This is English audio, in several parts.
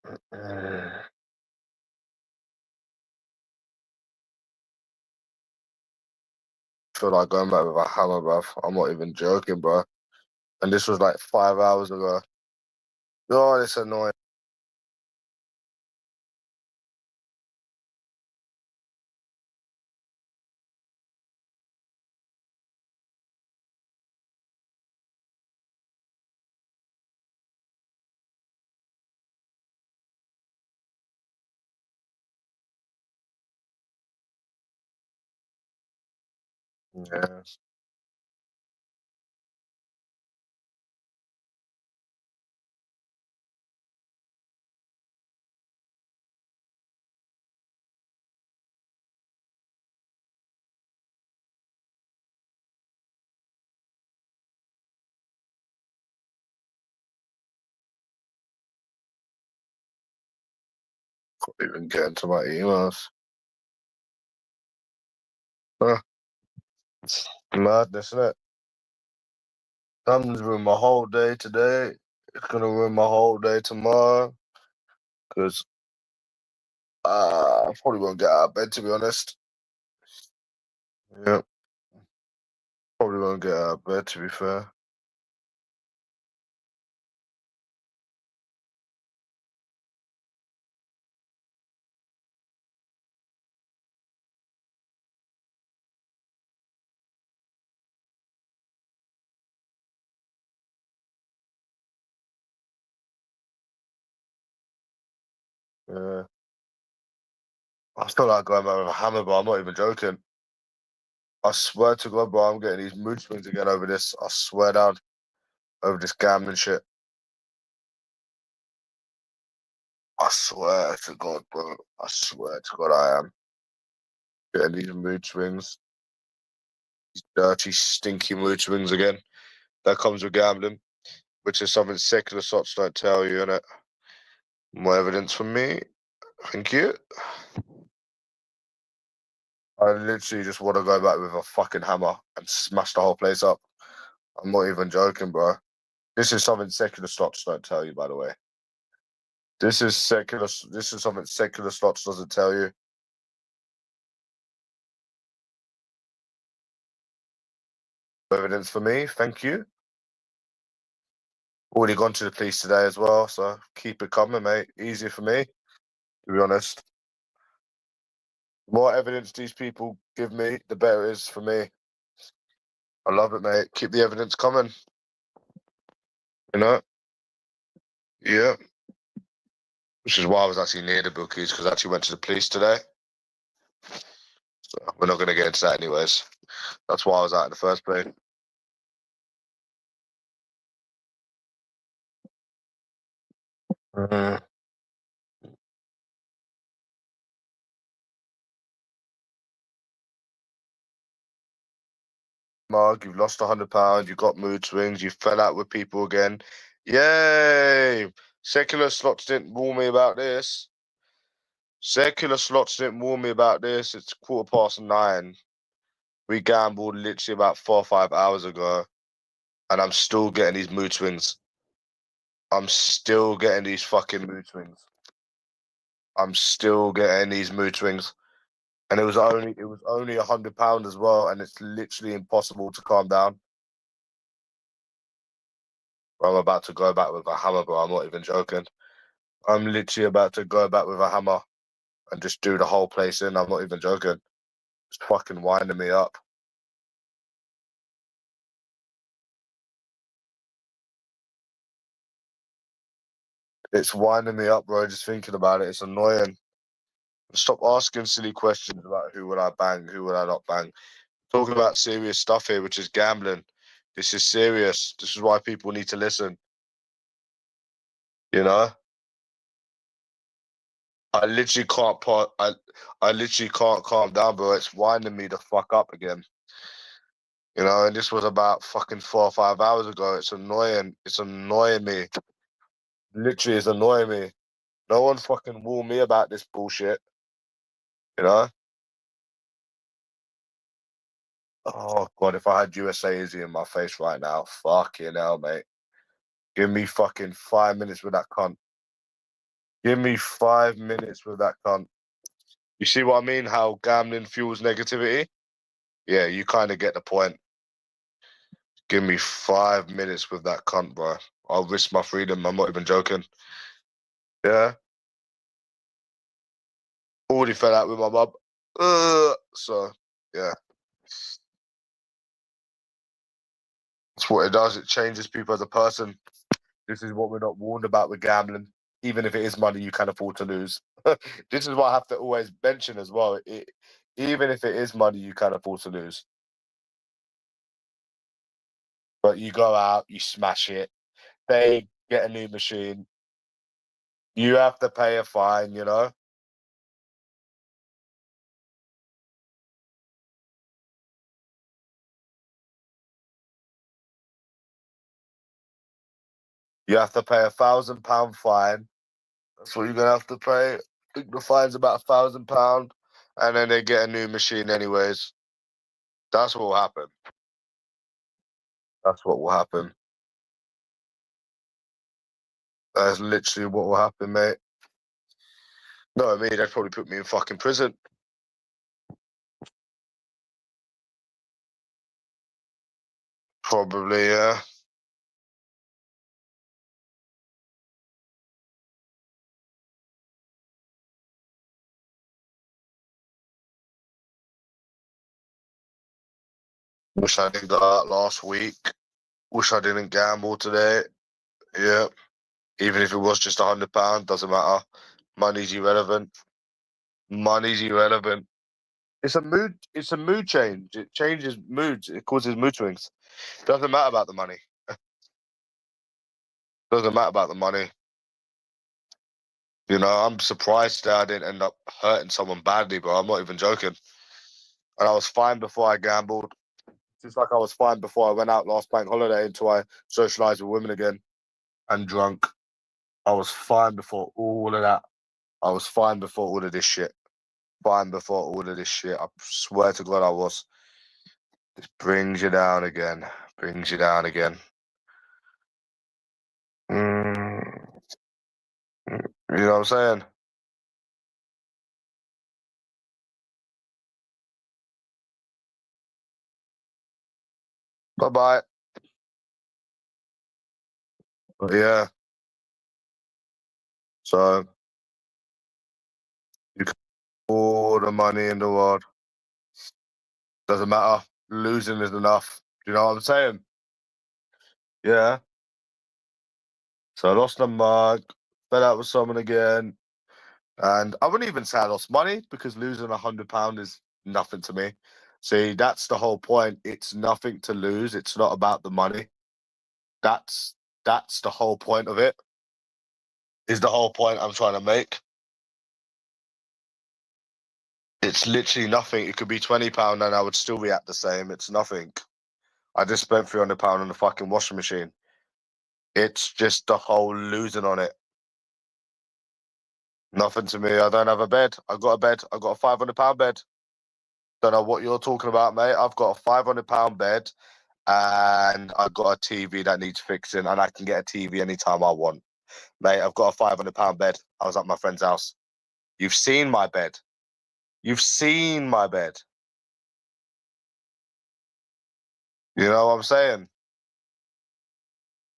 I feel like going back with a hammer, bruv. I'm not even joking, bro. And this was like 5 hours ago. Oh, it's annoying. Yeah. Can't even get into my emails. Huh. Madness, isn't it? Something's ruined my whole day today. It's gonna ruin my whole day tomorrow. Because I probably won't get out of bed, to be honest. Yeah, probably won't get out of bed, to be fair. Yeah. I feel like going back with a hammer, but I'm not even joking. I swear to God, bro, I'm getting these mood swings again over this. I swear down over this gambling shit. I swear to God, bro. I swear to God, I am getting these mood swings, these dirty, stinky mood swings again. That comes with gambling, which is something secular sots don't tell you, innit? More evidence from me. Thank you. I literally just want to go back with a fucking hammer and smash the whole place up. I'm not even joking, bro. This is something secular slots don't tell you, by the way. This is secular. This is something secular slots doesn't tell you. Evidence for me. Thank you. Already gone to the police today as well, so keep it coming, mate. Easier for me, to be honest. The more evidence these people give me, the better it is for me. I love it, mate. Keep the evidence coming. You know? Yeah. Which is why I was actually near the bookies, because I actually went to the police today. So we're not going to get into that anyways. That's why I was out in the first place. Mm. Mark, you've lost £100. You got mood swings. You fell out with people again. Yay! Secular slots didn't warn me about this. Secular slots didn't warn me about this. It's 9:15. We gambled literally about 4 or 5 hours ago, and I'm still getting these mood swings. I'm still getting these fucking mood swings. I'm still getting these mood swings. And it was only £100 as well, and it's literally impossible to calm down. I'm about to go back with a hammer, bro. I'm not even joking. I'm literally about to go back with a hammer and just do the whole place in. I'm not even joking. It's fucking winding me up. It's winding me up, bro. Just thinking about it. It's annoying. Stop asking silly questions about who would I bang, who would I not bang. Talking about serious stuff here, which is gambling. This is serious. This is why people need to listen. You know? I literally can't I literally can't calm down, bro. It's winding me the fuck up again. You know, and this was about fucking 4 or 5 hours ago. It's annoying. It's annoying me. Literally, it's annoying me. No one fucking warned me about this bullshit. You know? Oh god, if I had USA Izzy in my face right now, fucking hell, mate. Give me fucking 5 minutes with that cunt. Give me 5 minutes with that cunt. You see what I mean? How gambling fuels negativity? Yeah, you kind of get the point. Give me 5 minutes with that cunt, bro. I'll risk my freedom. I'm not even joking. Yeah. Already fell out with my mum. So, yeah. That's what it does. It changes people as a person. This is what we're not warned about with gambling. Even if it is money you can afford to lose. This is what I have to always mention as well. Even if it is money you can afford to lose. But you go out, you smash it. They get a new machine. You have to pay a fine, you know? You have to pay £1,000 fine. That's what you're gonna have to pay. I think the fine's about £1,000, and then they get a new machine anyways. That's what will happen. That's what will happen. That's literally what will happen, mate. No, I mean, they'd probably put me in fucking prison. Probably, yeah. Wish I didn't go out last week. Wish I didn't gamble today. Yeah. Even if it was just £100, doesn't matter. Money's irrelevant. Money's irrelevant. It's a mood. It's a mood change. It changes moods. It causes mood swings. Doesn't matter about the money. Doesn't matter about the money. You know, I'm surprised that I didn't end up hurting someone badly, bro. I'm not even joking. And I was fine before I gambled. Just like I was fine before I went out last bank holiday until I socialized with women again and drunk. I was fine before all of that. I was fine before all of this shit. Fine before all of this shit. I swear to God I was. This brings you down again. Brings you down again. Mm, you know what I'm saying? Bye bye. But yeah. So you can have all the money in the world. Doesn't matter. Losing is enough. Do you know what I'm saying? Yeah. So I lost the mug, fell out with someone again. And I wouldn't even say I lost money because losing £100 is nothing to me. See, that's the whole point. It's nothing to lose. It's not about the money. That's that's the whole point of it. Is the whole point I'm trying to make. It's literally nothing. It could be £20 and I would still react the same. It's nothing. I just spent £300 on the fucking washing machine. It's just the whole losing on it. Nothing to me. I don't have a bed. I got a bed. I got a £500 bed. Don't know what you're talking about, mate. I've got a £500 bed and I've got a TV that needs fixing and I can get a TV anytime I want. Mate, I've got a £500 bed. I was at my friend's house. You've seen my bed. You've seen my bed. You know what I'm saying?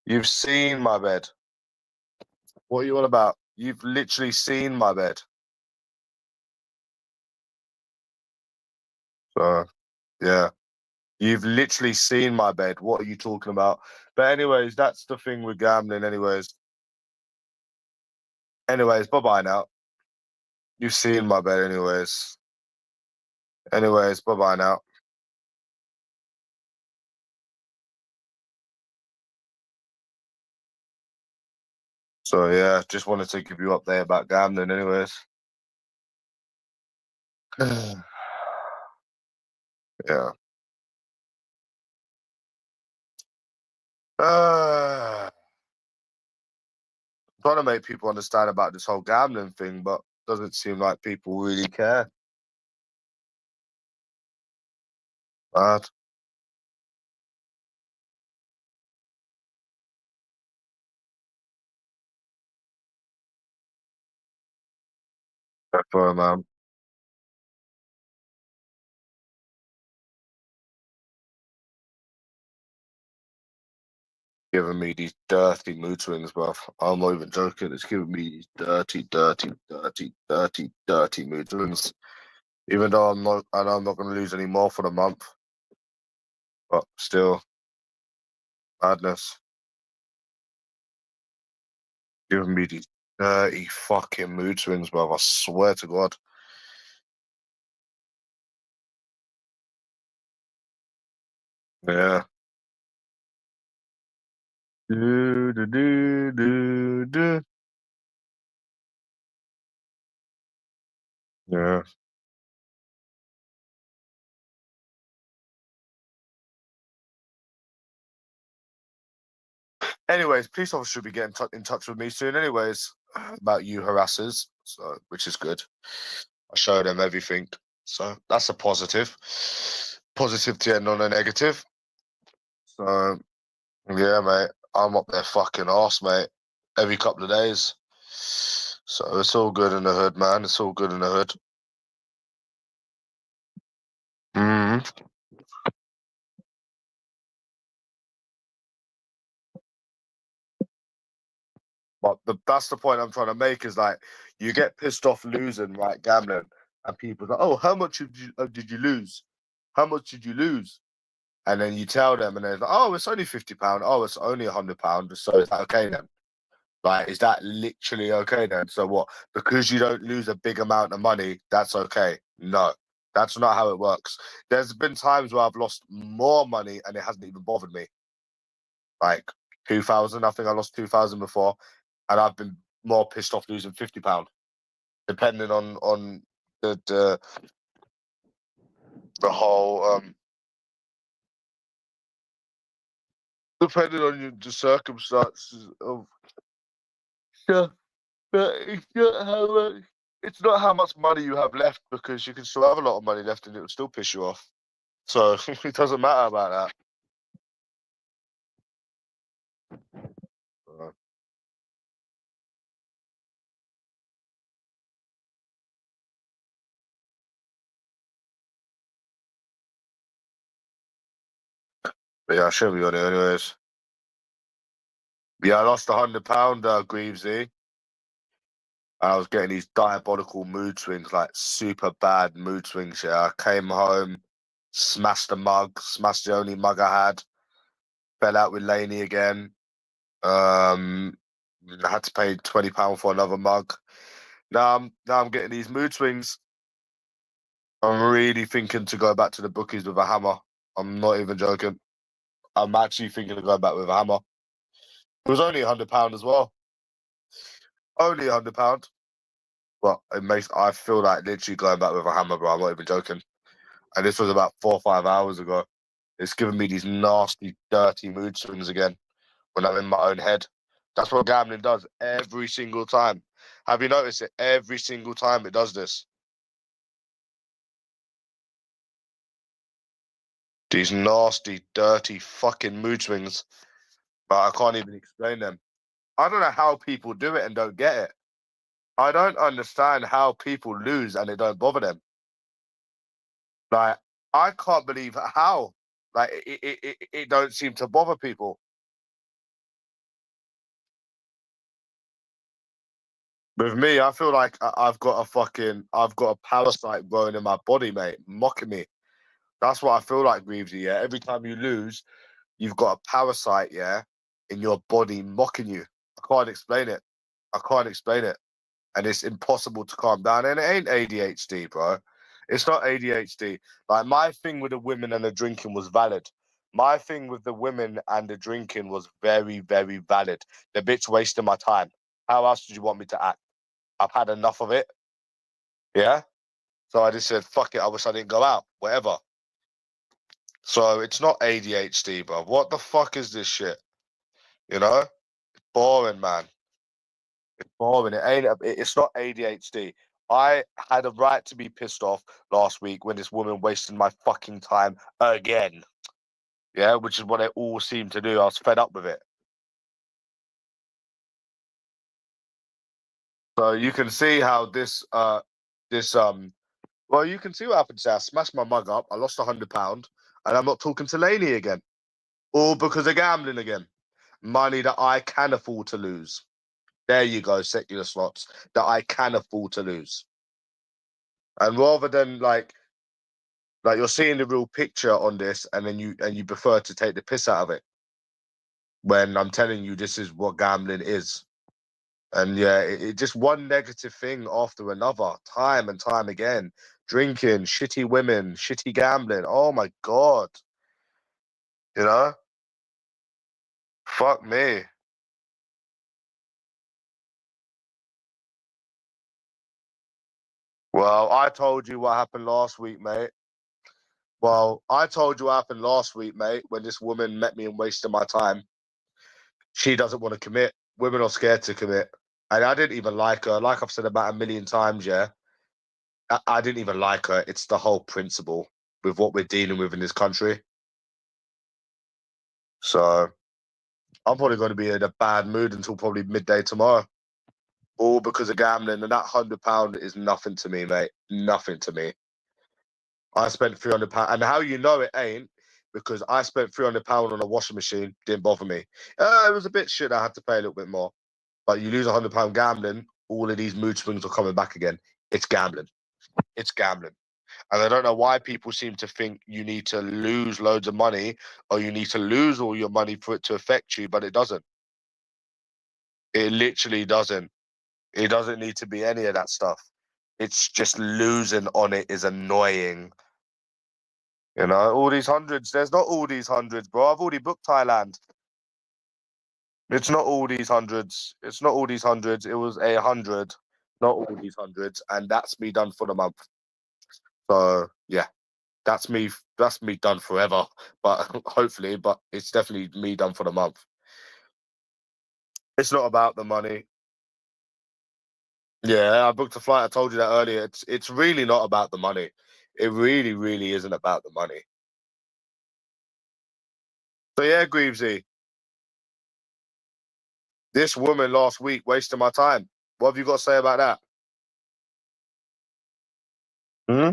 You've seen my bed. What are you on about? You've literally seen my bed. So, yeah. You've literally seen my bed. What are you talking about? But anyways, that's the thing with gambling anyways. Anyways, bye-bye now. You've seen my bed anyways. Anyways, bye-bye now. So yeah, just wanted to give you update about gambling anyways. Yeah. Trying to make people understand about this whole gambling thing, but doesn't seem like people really care. Mad. Bro, man. Giving me these dirty mood swings, bro. I'm not even joking. It's giving me these dirty mood swings. Even though I know I'm not going to lose any more for the month, but still, madness. Giving me these dirty fucking mood swings, bro. I swear to God. Yeah. Do, do, do, do, do. Yeah. Anyways, police officers should be getting in touch with me soon. Anyways, about you harassers, so which is good. I showed them everything, so that's a positive. Positive to end on a negative. So yeah, mate, I'm up there fucking arse, mate, every couple of days. So it's all good in the hood, man. It's all good in the hood. Mm. But that's the point I'm trying to make is like you get pissed off losing, right, gambling, and people's like, oh, how much did you lose? How much did you lose? And then you tell them, and they're like, "Oh, it's only £50. Oh, it's only £100. So is that okay then? Like, is that literally okay then? So what? Because you don't lose a big amount of money, that's okay? No, that's not how it works. There's been times where I've lost more money and it hasn't even bothered me. Like 2,000, I think I lost 2,000 before, and I've been more pissed off losing £50, depending on the the whole depending on the circumstances of. Yeah. But it's not how much money you have left because you can still have a lot of money left and it will still piss you off. So it doesn't matter about that. Uh, but yeah, I should be on it anyways. Yeah, I lost £100, Greavesy. I was getting these diabolical mood swings, like super bad mood swings. Yeah, I came home, smashed the mug, smashed the only mug I had, fell out with Laney again. Um, I had to pay £20 for another mug. Now I'm getting these mood swings. I'm really thinking to go back to the bookies with a hammer. I'm not even joking. I'm actually thinking of going back with a hammer. It was only £100 as well. Only £100. But it makes I feel like literally going back with a hammer, bro. I'm not even joking. And this was about 4 or 5 hours ago. It's giving me these nasty, dirty mood swings again when I'm in my own head. That's what gambling does every single time. Have you noticed it? Every single time it does this. These nasty, dirty, fucking mood swings. But I can't even explain them. I don't know how people do it and don't get it. I don't understand how people lose and it don't bother them. Like, I can't believe how. Like, it don't seem to bother people. With me, I feel like I've got a parasite growing in my body, mate, mocking me. That's what I feel like, Greavesy, yeah? Every time you lose, you've got a parasite, yeah, in your body mocking you. I can't explain it. I can't explain it. And it's impossible to calm down. And it ain't ADHD, bro. It's not ADHD. Like my thing with the women and the drinking was valid. My thing with the women and the drinking was very, very valid. The bitch wasting my time. How else did you want me to act? I've had enough of it. Yeah. So I just said, fuck it. I wish I didn't go out. Whatever. So it's not ADHD, bro. What the fuck is this shit? You know? Boring, man. Boring. It ain't. It's not ADHD. I had a right to be pissed off last week when this woman wasted my fucking time again. Yeah, which is what they all seem to do. I was fed up with it. So you can see how this well, you can see what happened today. I smashed my mug up. I lost £100, and I'm not talking to Lainey again, all because of gambling again. Money that I can afford to lose. There you go, secular slots that I can afford to lose. And rather than like you're seeing the real picture on this, and then you prefer to take the piss out of it, when I'm telling you this is what gambling is. And yeah, it just one negative thing after another, time and time again. Drinking, shitty women, shitty gambling. Oh my God. You know? Fuck me. Well, I told you what happened last week, mate. Well, I told you what happened last week, mate, when this woman met me and wasted my time. She doesn't want to commit. Women are scared to commit. And I didn't even like her. Like I've said about a million times, yeah. I didn't even like her. It's the whole principle with what we're dealing with in this country. So I'm probably going to be in a bad mood until probably midday tomorrow. All because of gambling. And that £100 is nothing to me, mate. Nothing to me. I spent £300. And how you know it ain't, because I spent £300 on a washing machine, didn't bother me. It was a bit shit. I had to pay a little bit more. But you lose £100 gambling, all of these mood swings are coming back again. It's gambling. It's gambling. And I don't know why people seem to think you need to lose loads of money or you need to lose all your money for it to affect you, but it doesn't. It literally doesn't. It doesn't need to be any of that stuff. It's just losing on it is annoying. You know, all these hundreds, there's not all these hundreds, bro. I've already booked Thailand. It's not all these hundreds. It's not all these hundreds. It was 100, not all these hundreds. And that's me done for the month. So, yeah. That's me done forever, but hopefully, but it's definitely me done for the month. It's not about the money. Yeah, I booked a flight. I told you that earlier. It's really not about the money. It really, really isn't about the money. So yeah, Greavesy, this woman last week wasted my time. What have you got to say about that? Hmm?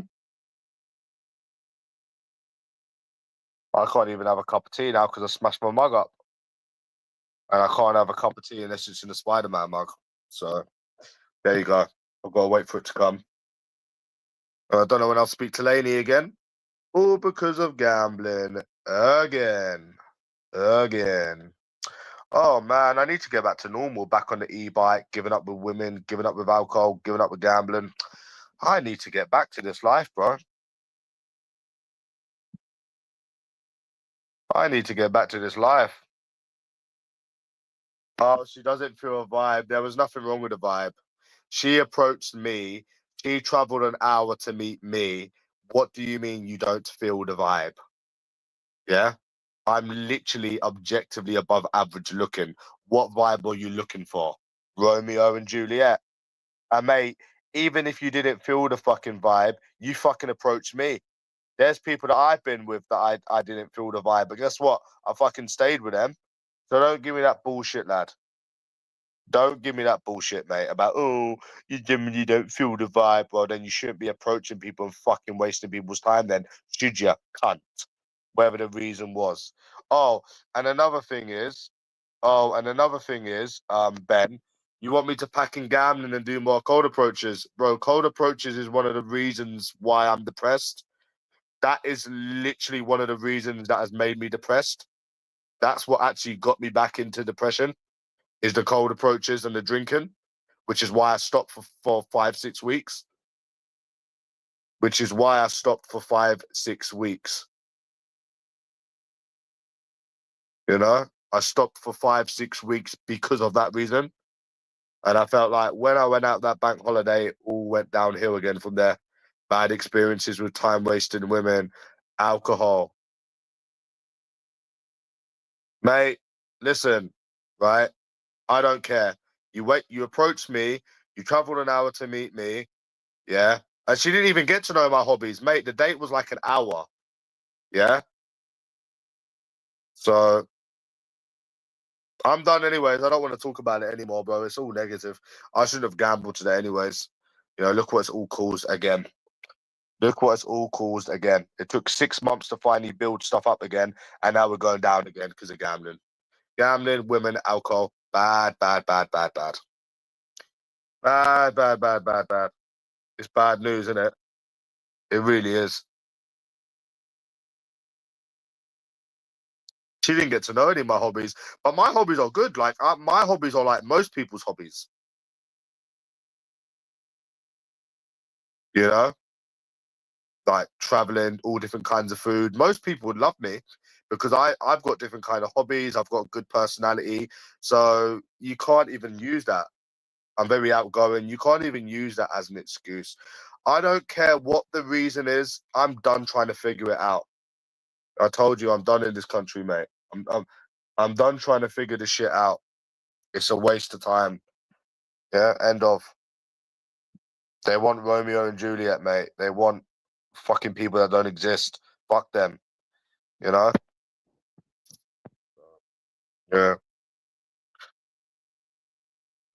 I can't even have a cup of tea now because I smashed my mug up. And I can't have a cup of tea unless it's in a Spider-Man mug. So there you go. I've got to wait for it to come. I don't know when I'll speak to Lainey again. All because of gambling. Again. Again. Oh man, I need to get back to normal, back on the e-bike, giving up with women, giving up with alcohol, giving up with gambling. I need to get back to this life, bro. I need to get back to this life. Oh, she doesn't feel a vibe. There was nothing wrong with the vibe. She approached me. She traveled an hour to meet me. What do you mean you don't feel the vibe? Yeah? I'm literally objectively above average looking. What vibe are you looking for? Romeo and Juliet. And mate, even if you didn't feel the fucking vibe, you fucking approached me. There's people that I've been with that I didn't feel the vibe. But guess what? I fucking stayed with them. So don't give me that bullshit, lad. Don't give me that bullshit, mate, about, oh, you genuinely don't feel the vibe. Well, then you shouldn't be approaching people and fucking wasting people's time then, should you, cunt? Whatever the reason was. Oh, and another thing is, Ben, you want me to pack in gambling and do more cold approaches? Bro, cold approaches is one of the reasons why I'm depressed. That is literally one of the reasons that has made me depressed. That's what actually got me back into depression, is the cold approaches and the drinking, which is why I stopped for 5, 6 weeks. Which is why I stopped for 5, 6 weeks. You know, I stopped for 5, 6 weeks because of that reason. And I felt like when I went out that bank holiday, it all went downhill again from there. Bad experiences with time wasting women, alcohol. Mate, listen, right? I don't care. You approached me, you traveled an hour to meet me, yeah? And she didn't even get to know my hobbies. Mate, the date was like an hour. Yeah? So I'm done anyways. I don't want to talk about it anymore, bro. It's all negative. I shouldn't have gambled today anyways. You know, look what it's all caused again. Look what it's all caused again. It took 6 months to finally build stuff up again, and now we're going down again because of gambling. Gambling, women, alcohol. Bad, bad, bad, bad, bad. Bad, bad, bad, bad, bad. It's bad news, isn't it? It really is. She didn't get to know any of my hobbies, but my hobbies are good. Like my hobbies are like most people's hobbies. You know, like traveling, all different kinds of food. Most people would love me because I've got different kind of hobbies. I've got good personality, so you can't even use that. I'm very outgoing. You can't even use that as an excuse. I don't care what the reason is. I'm done trying to figure it out. I told you I'm done in this country, mate. I'm done trying to figure this shit out. It's a waste of time. Yeah, end of. They want Romeo and Juliet, mate. They want fucking people that don't exist. Fuck them. You know? Yeah.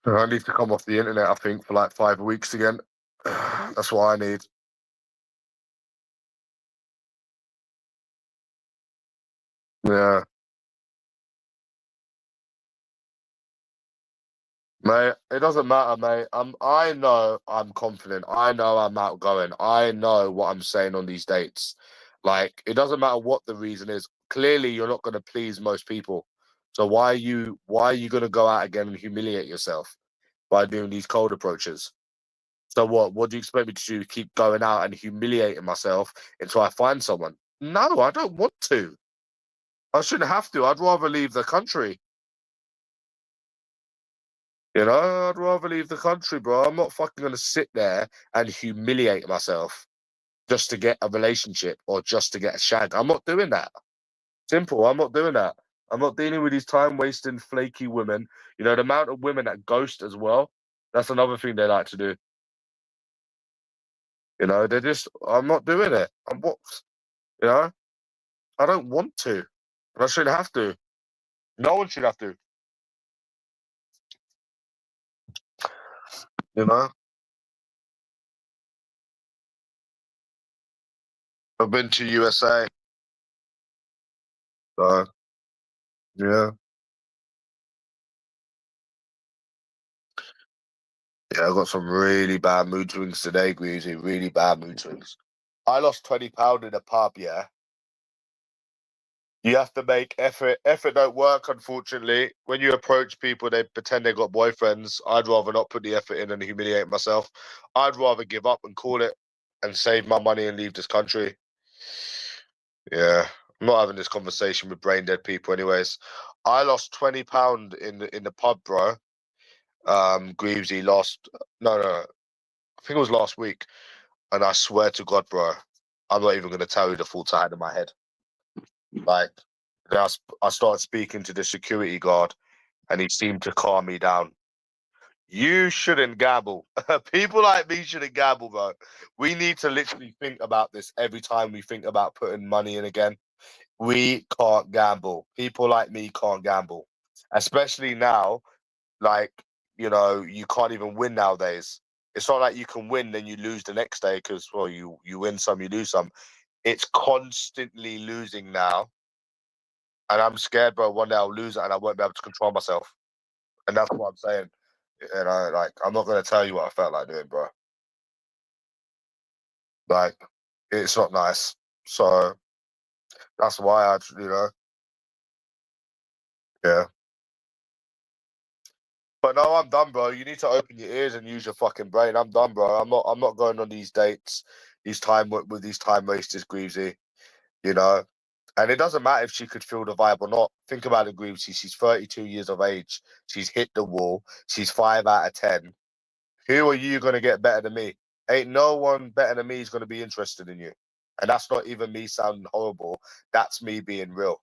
I need to come off the internet, I think, for like 5 weeks again. That's what I need. Yeah. Mate, it doesn't matter, mate. I know I'm confident. I know I'm outgoing. I know what I'm saying on these dates. Like, it doesn't matter what the reason is. Clearly, you're not gonna please most people. So why are you gonna go out again and humiliate yourself by doing these cold approaches? So what? What do you expect me to do? Keep going out and humiliating myself until I find someone? No, I don't want to. I shouldn't have to. I'd rather leave the country. You know, I'd rather leave the country, bro. I'm not fucking gonna sit there and humiliate myself just to get a relationship or just to get a shag. I'm not doing that. Simple. I'm not doing that. I'm not dealing with these time wasting flaky women. You know, the amount of women that ghost as well. That's another thing they like to do. You know, they're just. I'm not doing it. I'm what. You know, I don't want to. And I shouldn't have to. No one should have to. You know, I've been to USA. So yeah. Yeah, I got some really bad mood swings today, Greasy. Really bad mood swings. I lost 20 pounds in a pub, yeah. You have to make effort. Effort don't work, unfortunately. When you approach people, they pretend they got boyfriends. I'd rather not put the effort in and humiliate myself. I'd rather give up and call it and save my money and leave this country. Yeah. I'm not having this conversation with brain dead people anyways. I lost 20 pounds in the pub, bro. Greavesy lost no. I think it was last week. And I swear to God, bro, I'm not even going to tell you the thoughts I had in my head. Like, then I started speaking to the security guard, and he seemed to calm me down. You shouldn't gamble. People like me shouldn't gamble, bro. We need to literally think about this every time we think about putting money in again. We can't gamble. People like me can't gamble, especially now. Like, you know, you can't even win nowadays. It's not like you can win then you lose the next day because well, you win some, you lose some. It's constantly losing now, and I'm scared, bro. One day I'll lose it and I won't be able to control myself, and that's what I'm saying. And I'm not gonna tell you what I felt like doing, bro. Like, it's not nice. So that's why yeah. But no, I'm done, bro. You need to open your ears and use your fucking brain. I'm done, bro. I'm not going on these dates, these time with these time wasters, Greavesy. You know, and it doesn't matter if she could feel the vibe or not. Think about it, Greavesy. She's 32 years of age. She's hit the wall. She's 5 out of 10. Who are you gonna get better than me? Ain't no one better than me is gonna be interested in you. And that's not even me sounding horrible. That's me being real.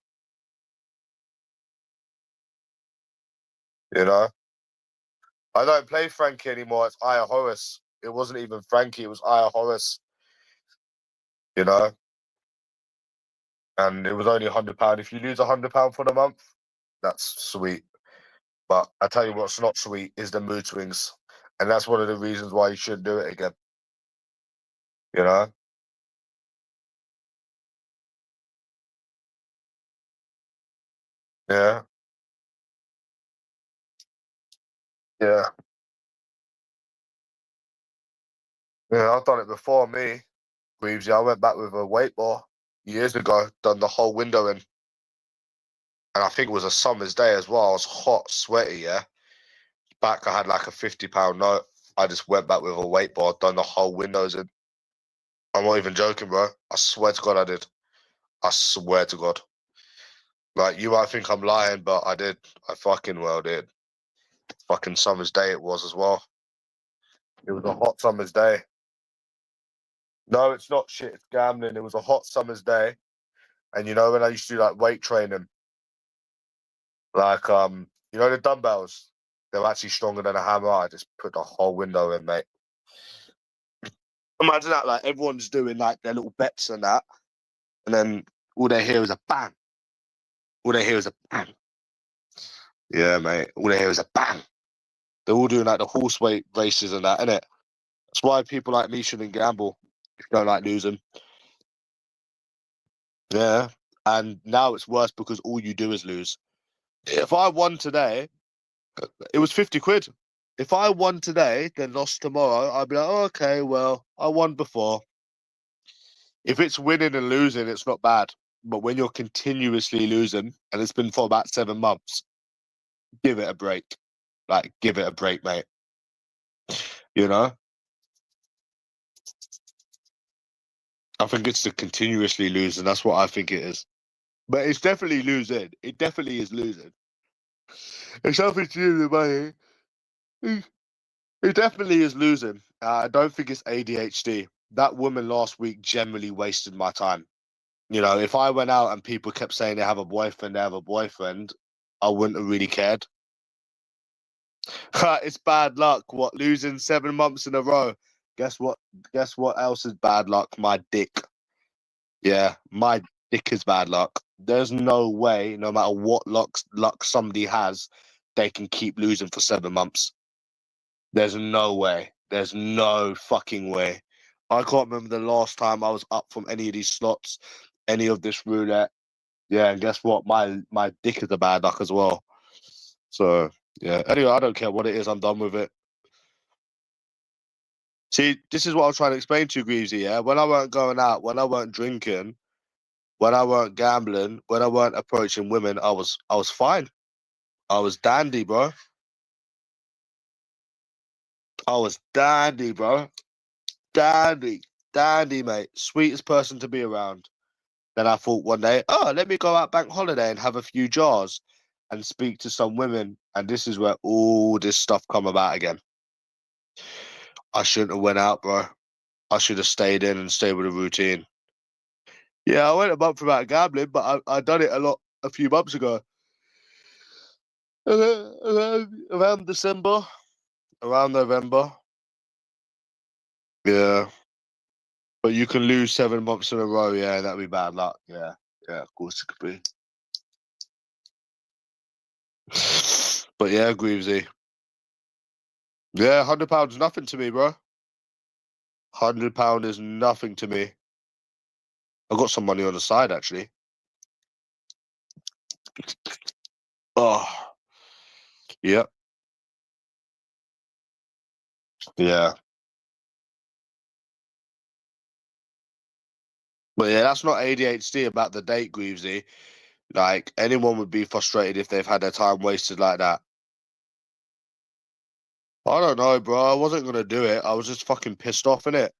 You know, I don't play Frankie anymore. It's Aya Horace. It wasn't even Frankie. It was Aya Horace. You know, and it was only £100. If you lose £100 for the month, that's sweet. But I tell you what's not sweet is the mood swings. And that's one of the reasons why you shouldn't do it again. You know? Yeah. Yeah. Yeah, I've done it before, me. Greavesy, I went back with a weight bar years ago, done the whole window in. And I think it was a summer's day as well. I was hot, sweaty, yeah. Back, I had like a £50 note. I just went back with a weight bar, done the whole windows in. I'm not even joking, bro. I swear to God I did. I swear to God. Like, you might think I'm lying, but I did. I fucking well did. Fucking summer's day it was as well. It was a hot summer's day. No, it's not shit. It's gambling. It was a hot summer's day. And you know, when I used to do like weight training, like, you know, the dumbbells, they're actually stronger than a hammer. I just put the whole window in, mate. Imagine that, like, everyone's doing like their little bets and that. And then all they hear is a bang. All they hear is a bang. Yeah, mate. All they hear is a bang. They're all doing like the horse weight races and that, innit? That's why people like me shouldn't gamble if you don't like losing. Yeah. And now it's worse because all you do is lose. If I won today, it was 50 quid. If I won today, then lost tomorrow, I'd be like, oh, okay, well, I won before. If it's winning and losing, it's not bad. But when you're continuously losing, and it's been for about 7 months, give it a break. Like, give it a break, mate. You know? I think it's the continuously losing. That's what I think it is. But it's definitely losing. It definitely is losing. It's nothing to do with money. It definitely is losing. I don't think it's ADHD. That woman last week generally wasted my time. You know, if I went out and people kept saying they have a boyfriend, I wouldn't have really cared. It's bad luck. What, losing 7 months in a row? Guess what? Guess what else is bad luck? My dick. Yeah, my dick is bad luck. There's no way, no matter what luck somebody has, they can keep losing for 7 months. There's no way. There's no fucking way. I can't remember the last time I was up from any of these slots, any of this roulette. Yeah, and guess what? My dick is a bad luck as well. So yeah. Anyway, I don't care what it is. I'm done with it. See, this is what I was trying to explain to you, Greavesy. Yeah, when I weren't going out, when I weren't drinking, when I weren't gambling, when I weren't approaching women, I was fine. I was dandy, bro. I was dandy, bro. Dandy, dandy, mate. Sweetest person to be around. Then I thought one day, oh, let me go out bank holiday and have a few jars and speak to some women. And this is where all this stuff come about again. I shouldn't have went out, bro. I should have stayed in and stayed with a routine. Yeah, I went a month without gambling, but I done it a few months ago. Around December, around November. Yeah. But you can lose 7 months in a row, yeah, that'd be bad luck. Yeah. Yeah, of course it could be. But yeah, Greavesy. Yeah, £100 is nothing to me, bro. £100 is nothing to me. I got some money on the side actually. Oh, yeah, yeah. But yeah, that's not ADHD about the date, Greavesy. Like, anyone would be frustrated if they've had their time wasted like that. I don't know, bro. I wasn't gonna do it. I was just fucking pissed off in it.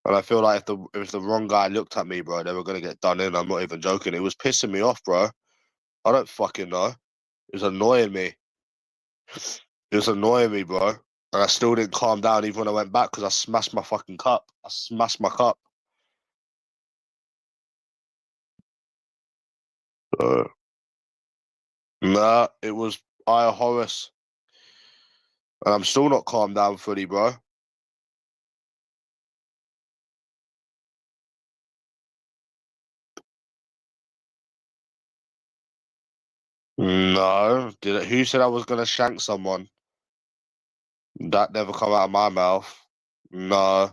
And I feel like if the wrong guy looked at me, bro, they were gonna get done in. I'm not even joking. It was pissing me off, bro. I don't fucking know. It was annoying me. It was annoying me, bro. And I still didn't calm down even when I went back because I smashed my fucking cup. I smashed my cup. Uh, nah, it was Horace. And I'm still not calmed down fully, bro. No. Who said I was gonna shank someone? That never come out of my mouth. No,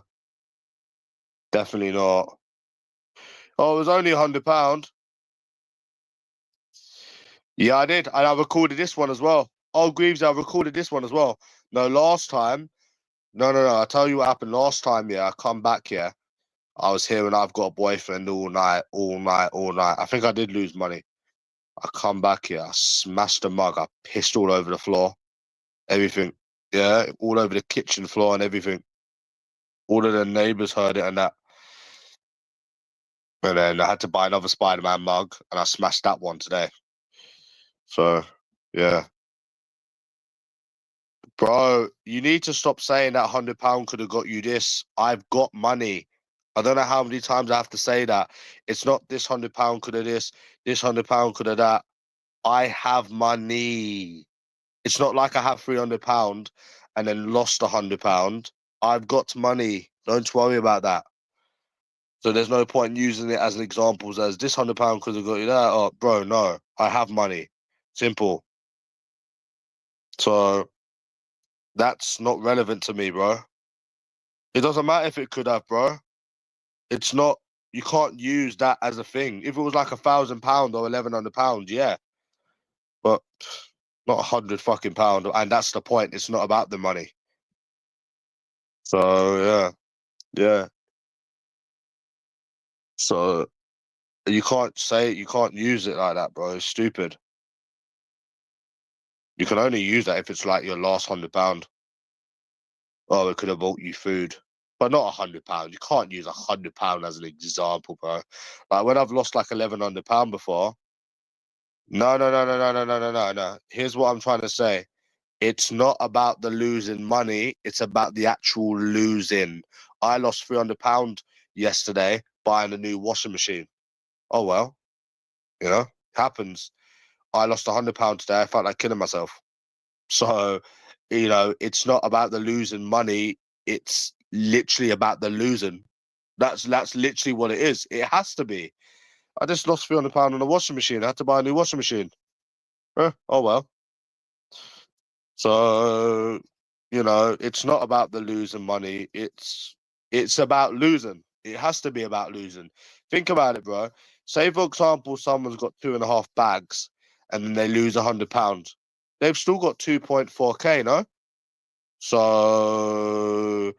definitely not. Oh, it was only £100. Yeah, I did. And I recorded this one as well. Oh, Greaves, I recorded this one as well. No, last time. No. I'll tell you what happened last time. Yeah, I come back. Yeah, I was here and I've got a boyfriend all night, all night, all night. I think I did lose money. I come back here. I smashed the mug. I pissed all over the floor. Everything. Yeah, all over the kitchen floor and everything. All of the neighbors heard it and that. And then I had to buy another Spider-Man mug and I smashed that one today. So, yeah. Bro, you need to stop saying that £100 could have got you this. I've got money. I don't know how many times I have to say that. It's not this £100 could have this £100 could have that. I have money. It's not like I have £300 and then lost £100. I've got money. Don't worry about that. So there's no point in using it as an example as this £100 could have got you that. Oh, bro, no. I have money. Simple. So that's not relevant to me, bro. It doesn't matter if it could have, bro. It's not. You can't use that as a thing. If it was like £1,000 or £1,100, yeah, but not £100 fucking, and that's the point. It's not about the money. So yeah. So you can't say it. You can't use it like that, bro. It's stupid. You can only use that if it's like your last £100. Oh, it could have bought you food, but not £100. You can't use £100 as an example, bro. Like when I've lost like £1,100 before. No. Here's what I'm trying to say. It's not about the losing money. It's about the actual losing. I lost £300 yesterday buying a new washing machine. Oh, well, happens. I lost £100 today. I felt like killing myself. So, it's not about the losing money. It's literally about the losing. That's literally what it is. It has to be. I just lost £300 on a washing machine. I had to buy a new washing machine. Oh, well. So, it's not about the losing money. It's about losing. It has to be about losing. Think about it, bro. Say, for example, someone's got 2.5 bags and then they lose £100. They've still got 2.4K, no? So,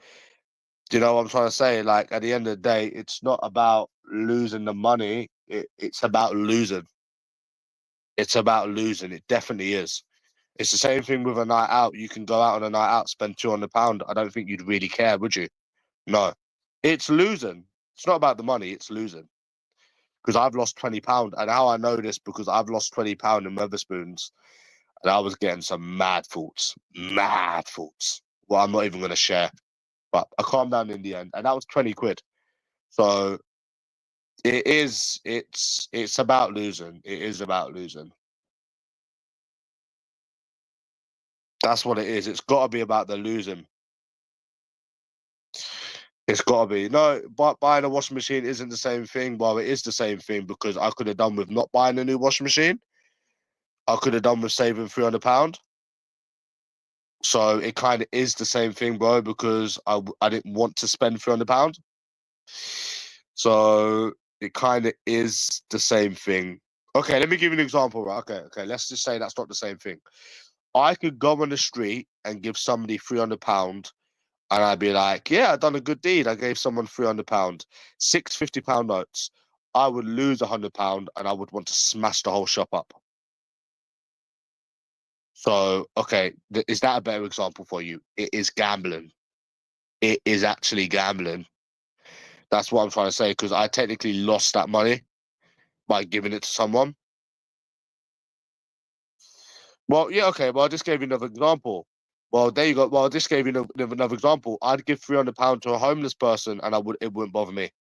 do you know what I'm trying to say? Like, at the end of the day, it's not about losing the money. It's about losing. It's about losing. It definitely is. It's the same thing with a night out. You can go out on a night out, spend £200. I don't think you'd really care, would you? No. It's losing. It's not about the money. It's losing. Because I've lost £20. And how I know this, because I've lost £20 in Weatherspoons. And I was getting some mad thoughts. Mad thoughts. Well, I'm not even going to share. But I calmed down in the end. And that was 20 quid. So it's about losing. It is about losing. That's what it is. It's got to be about the losing. It's got to be. No, but buying a washing machine isn't the same thing. Well, it is the same thing because I could have done with not buying a new washing machine. I could have done with saving £300. So it kind of is the same thing, bro, because I didn't want to spend £300. So it kind of is the same thing. Okay, let me give you an example, right? Okay. Let's just say that's not the same thing. I could go on the street and give somebody £300 and I'd be like, yeah, I done a good deed. I gave someone £300, six £50 notes. I would lose £100 and I would want to smash the whole shop up. So, okay, is that a better example for you? It is gambling. It is actually gambling. That's what I'm trying to say because I technically lost that money by giving it to someone. Well, yeah, okay. Well, I just gave you another example. Well, there you go. Well, I just gave you another example. I'd give £300 to a homeless person and it wouldn't bother me.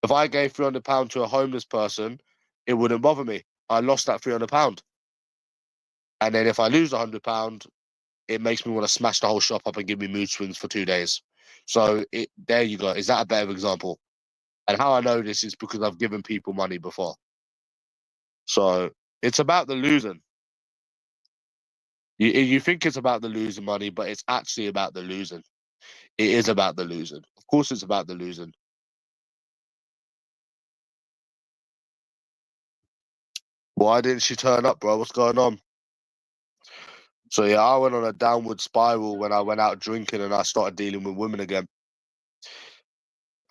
If I gave £300 to a homeless person, it wouldn't bother me. I lost that £300. And then if I lose £100, it makes me want to smash the whole shop up and give me mood swings for 2 days. So there you go. Is that a better example? And how I know this is because I've given people money before. So it's about the losing. You think it's about the losing money, but it's actually about the losing. It is about the losing. Of course, it's about the losing. Why didn't she turn up, bro? What's going on? So yeah, I went on a downward spiral when I went out drinking and I started dealing with women again.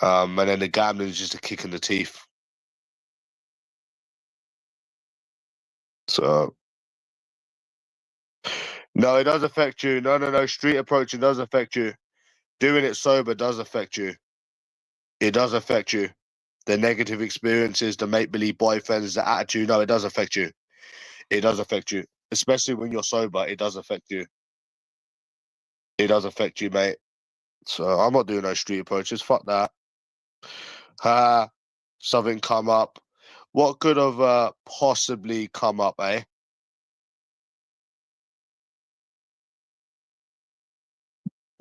And then the gambling is just a kick in the teeth. So no, it does affect you. No. Street approaching does affect you. Doing it sober does affect you. It does affect you. The negative experiences, the make-believe boyfriends, the attitude. No, it does affect you. It does affect you. Especially when you're sober, it does affect you. It does affect you, mate. So I'm not doing no street approaches. Fuck that. Something come up. What could have possibly come up, eh?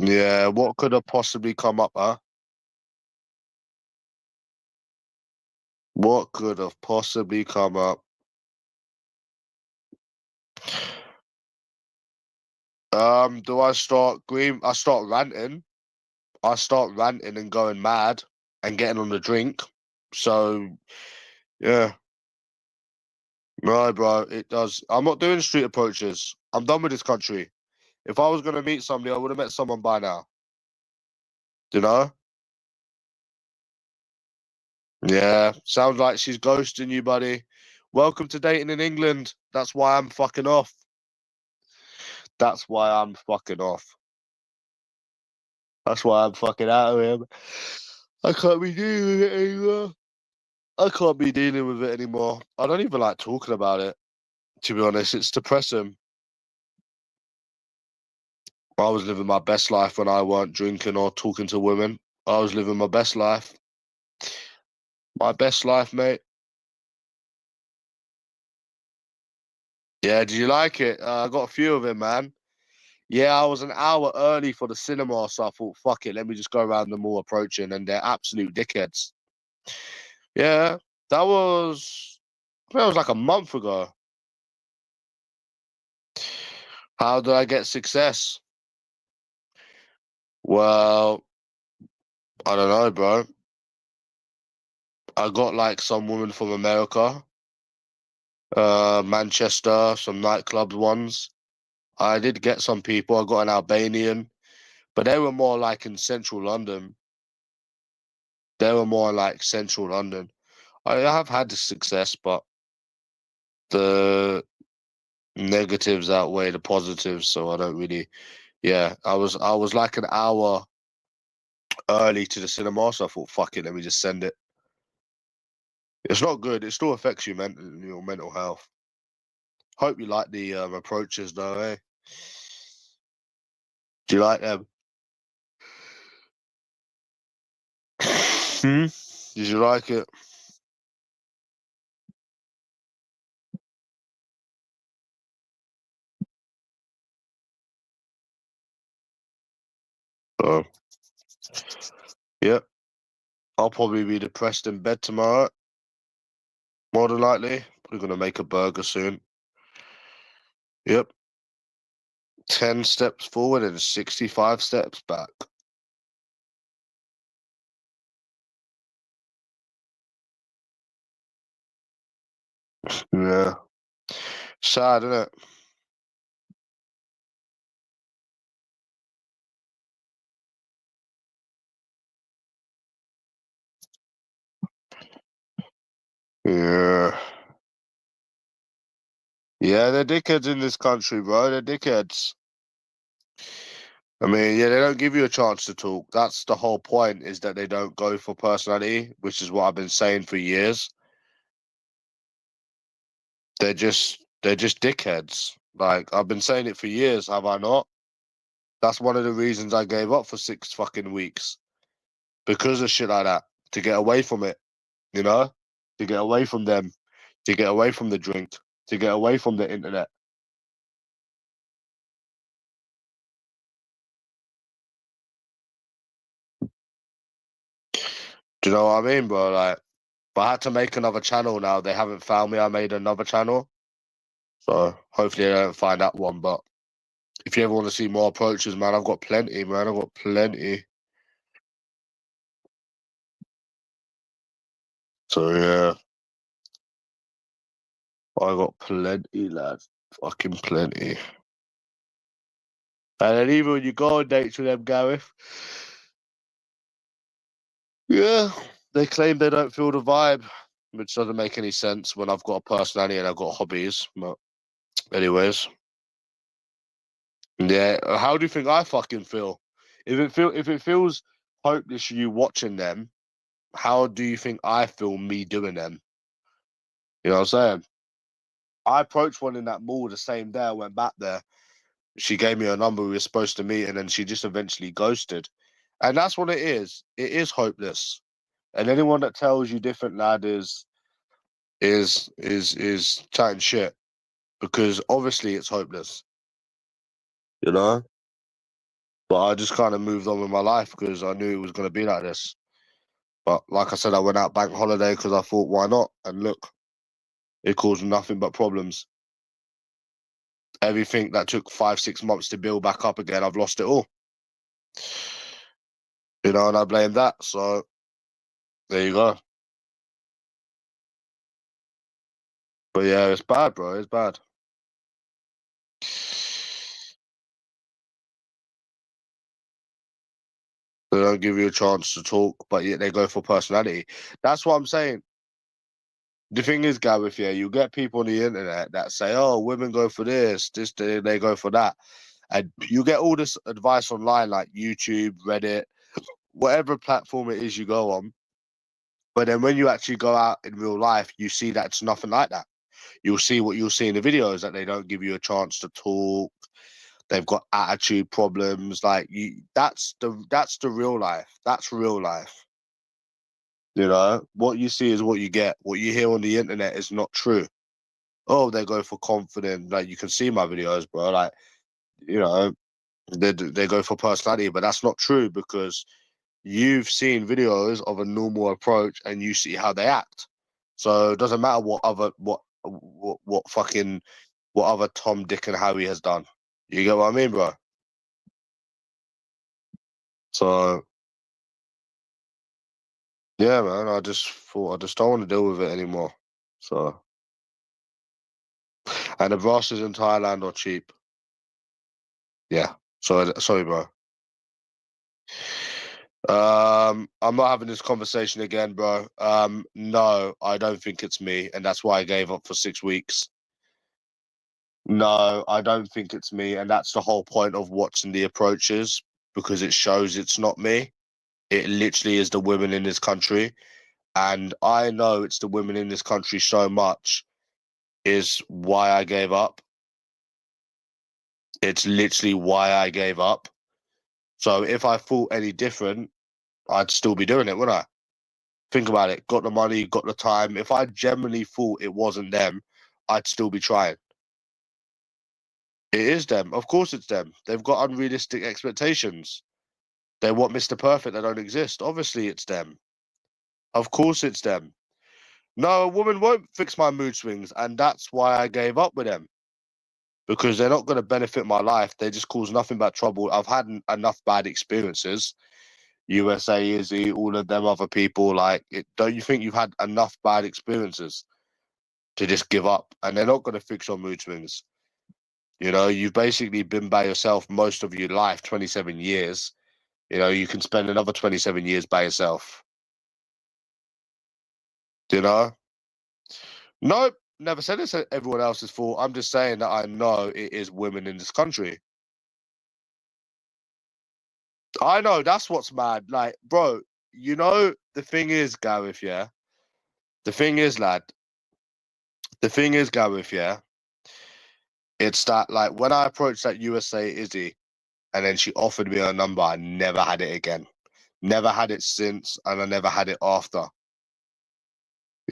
Yeah, what could have possibly come up, huh? What could have possibly come up? Do I start green? I start ranting. I start ranting and going mad and getting on the drink. So yeah, no, bro, it does. I'm not doing street approaches. I'm done with this country. If I was gonna meet somebody, I would have met someone by now. You know? Yeah, sounds like she's ghosting you, buddy. Welcome to dating in England. That's why I'm fucking off. That's why I'm fucking off. That's why I'm fucking out of here. I can't be dealing with it anymore. I can't be dealing with it anymore. I don't even like talking about it, to be honest. It's depressing. I was living my best life when I weren't drinking or talking to women. I was living my best life. My best life, mate. Yeah, did you like it? I got a few of them, man. Yeah, I was an hour early for the cinema, so I thought, fuck it, let me just go around the mall approaching, and they're absolute dickheads. Yeah, that was like a month ago. How did I get success? Well, I don't know, bro. I got like some woman from America, Manchester, some nightclubs ones. I did get some people. I got an Albanian, but they were more like in central London. They were more like central London. I have had the success, but the negatives outweigh the positives, so I don't really. Yeah, I was like an hour early to the cinema, so I thought, fuck it, let me just send it. It's not good. It still affects you your mental health. Hope you like the approaches though, eh? Do you like them? Hmm? Did you like it? Oh, yeah. I'll probably be depressed in bed tomorrow, more than likely. Probably gonna make a burger soon. Yep. 10 steps forward and 65 steps back. Yeah. Sad, isn't it? Yeah. Yeah, they're dickheads in this country, bro. They're dickheads. I mean, yeah, they don't give you a chance to talk. That's the whole point, is that they don't go for personality, which is what I've been saying for years. They're just dickheads. Like, I've been saying it for years, have I not? That's one of the reasons I gave up for 6 fucking weeks. Because of shit like that. To get away from it, you know? To get away from them. To get away from the drink. To get away from the internet. Do you know what I mean, bro? Like, but I had to make another channel now. They haven't found me. I made another channel. So hopefully they don't find that one. But If you ever want to see more approaches, man, I've got plenty, man. I've got plenty. So yeah, I got plenty, lad. Fucking plenty. And then even when you go on dates with them, Gareth, yeah, they claim they don't feel the vibe, which doesn't make any sense when I've got a personality and I've got hobbies. But anyways, yeah, how do you think I fucking feel? If it feels hopeless you watching them, how do you think I feel me doing them? You know what I'm saying? I approached one in that mall the same day I went back there. She gave me a number we were supposed to meet, and then she just eventually ghosted. And that's what it is. It is hopeless. And anyone that tells you different, lad, is chatting shit because obviously it's hopeless, you know. But I just kind of moved on with my life because I knew it was going to be like this. But like I said, I went out bank holiday because I thought, why not? And look, it caused nothing but problems. Everything that took 5, 6 months to build back up again, I've lost it all. You know, and I blame that. So there you go. But yeah, it's bad, bro. It's bad. They don't give you a chance to talk, but yet they go for personality. That's what I'm saying. The thing is, Gareth, yeah, you get people on the internet that say, "Oh, women go for this, they go for that," and you get all this advice online, like YouTube, Reddit, whatever platform it is you go on. But then when you actually go out in real life, you see that it's nothing like that. You'll see what you'll see in the videos that they don't give you a chance to talk. They've got attitude problems. Like that's the real life. That's real life. You know, what you see is what you get. What you hear on the internet is not true. Oh, they go for confidence. Like you can see my videos, bro. Like you know, they go for personality, but that's not true because you've seen videos of a normal approach and you see how they act. So it doesn't matter what other Tom, Dick, and Harry has done. You get what I mean, bro? So yeah, man. I just thought I just don't want to deal with it anymore. So and the brasses in Thailand are cheap. Yeah. So sorry, bro. I'm not having this conversation again, bro. No, I don't think it's me, and that's why I gave up for 6 weeks. No, I don't think it's me, and that's the whole point of watching the approaches because it shows it's not me. It literally is the women in this country, and I know it's the women in this country so much is why I gave up. It's literally why I gave up. So if I thought any different, I'd still be doing it, wouldn't I? Think about it. Got the money, got the time. If I genuinely thought it wasn't them, I'd still be trying. It is them. Of course it's them. They've got unrealistic expectations. They want Mr. Perfect that don't exist. Obviously it's them. Of course it's them. No, a woman won't fix my mood swings, and that's why I gave up with them. Because they're not going to benefit my life. They just cause nothing but trouble. I've had enough bad experiences. USA, Izzy, all of them other people. Like, don't you think you've had enough bad experiences to just give up? And they're not going to fix your mood swings. You know, you've basically been by yourself most of your life, 27 years. You know, you can spend another 27 years by yourself. You know? Nope, never said it's everyone else's fault. I'm just saying that I know it is women in this country. I know that's what's mad. Like, bro, you know, the thing is, Gareth, yeah. The thing is, lad, the thing is, Gareth, yeah. It's that, like, when I approached that USA Izzy and then she offered me her number, I never had it again. Never had it since, and I never had it after.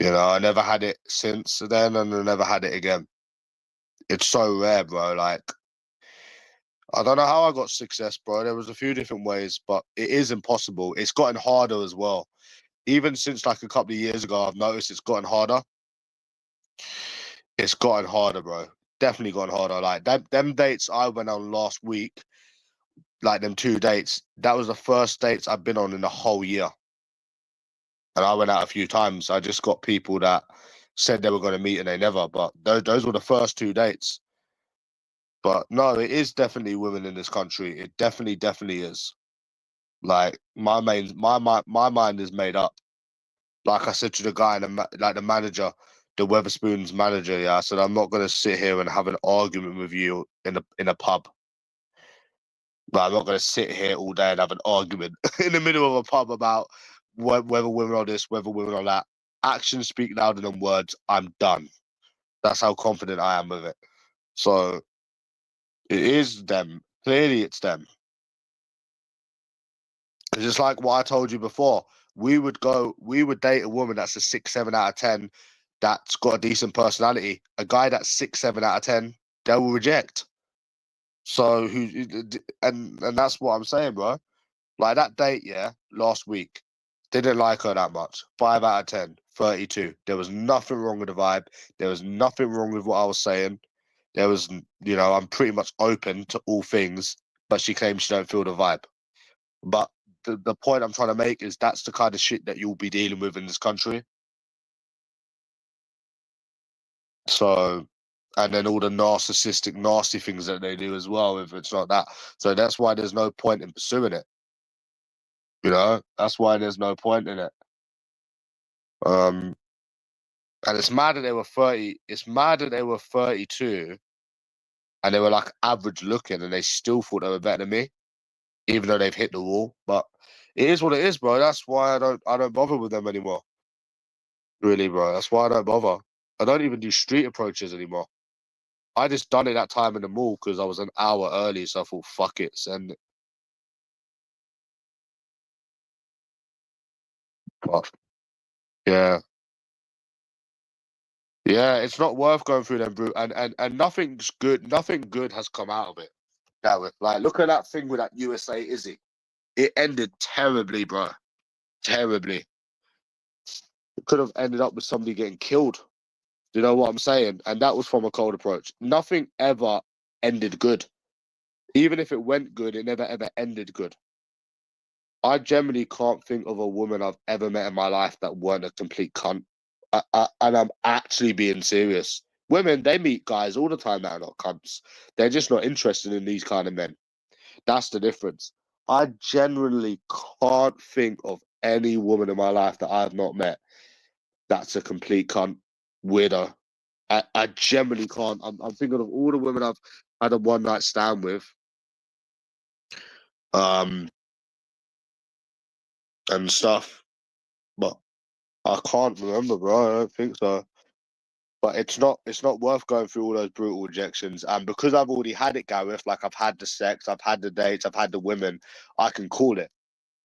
You know, I never had it since then, and I never had it again. It's so rare, bro. Like, I don't know how I got success, bro. There was a few different ways, but it is impossible. It's gotten harder as well. Even since like a couple of years ago, I've noticed it's gotten harder. It's gotten harder, bro. definitely gone harder. Like them dates I went on last week, like them 2 dates, that was the first dates I've been on in the whole year. And I went out a few times. I just got people that said they were going to meet and they never. But those were the first 2 dates. But no, it is definitely women in this country. It definitely is. Like my mind is made up. Like I said to the guy, like the manager, the Weatherspoons manager, yeah, I said I'm not gonna sit here and have an argument with you in a pub. Like, I'm not gonna sit here all day and have an argument in the middle of a pub about whether women are this, whether women are that. Actions speak louder than words. I'm done. That's how confident I am with it. So it is them. Clearly, it's them. It's just like what I told you before. We would date a woman that's a 6, 7 out of 10, that's got a decent personality. A guy that's 6, 7 out of 10, they will reject. So and that's what I'm saying, bro. Like that date, yeah, last week, didn't like her that much. 5 out of 10, 32. There was nothing wrong with the vibe. There was nothing wrong with what I was saying. There was, I'm pretty much open to all things, but she claims she don't feel the vibe. But the point I'm trying to make is that's the kind of shit that you'll be dealing with in this country. So, and then all the narcissistic, nasty things that they do as well, if it's not that. So that's why there's no point in pursuing it. That's why there's no point in it. And it's mad that they were 30. It's mad that they were 32 and they were like average looking and they still thought they were better than me, even though they've hit the wall. But it is what it is, bro. That's why I don't bother with them anymore. Really, bro. That's why I don't bother. I don't even do street approaches anymore. I just done it that time in the mall because I was an hour early, so I thought, fuck it, send it. But yeah. Yeah, it's not worth going through them brute and nothing good has come out of it. Like look at that thing with that USA Izzy. It ended terribly, bro. Terribly. It could have ended up with somebody getting killed. Do you know what I'm saying? And that was from a cold approach. Nothing ever ended good. Even if it went good, it never ever ended good. I generally can't think of a woman I've ever met in my life that weren't a complete cunt. And I'm actually being serious. Women, they meet guys all the time that are not cunts. They're just not interested in these kind of men. That's the difference. I genuinely can't think of any woman in my life that I've not met that's a complete cunt, weirdo. I genuinely can't. I'm thinking of all the women I've had a one night stand with, um, and stuff, but I can't remember, bro. I don't think so. But it's not worth going through all those brutal rejections. And because I've already had it, Gareth, like I've had the sex, I've had the dates, I've had the women, I can call it.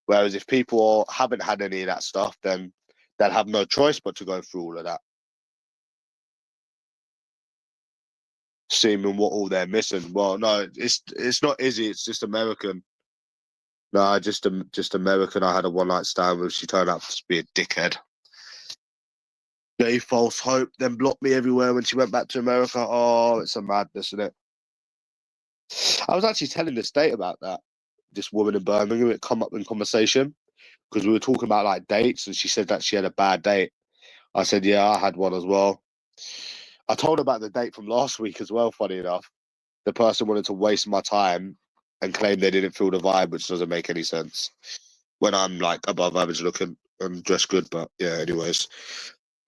Whereas if people haven't had any of that stuff, then they'll have no choice but to go through all of that. Seeming what all they're missing. Well, no, it's not Izzy, it's just American. No, just American. I had a one night stand with. She turned out to be a dickhead. Gave false hope, then blocked me everywhere when she went back to America. Oh, it's a madness, isn't it? I was actually telling this date about that. This woman in Birmingham, it come up in conversation because we were talking about like dates, and she said that she had a bad date. I said, yeah, I had one as well. I told her about the date from last week as well. Funny enough, the person wanted to waste my time and claim they didn't feel the vibe, which doesn't make any sense when I'm like above average looking and dressed good. But yeah, anyways.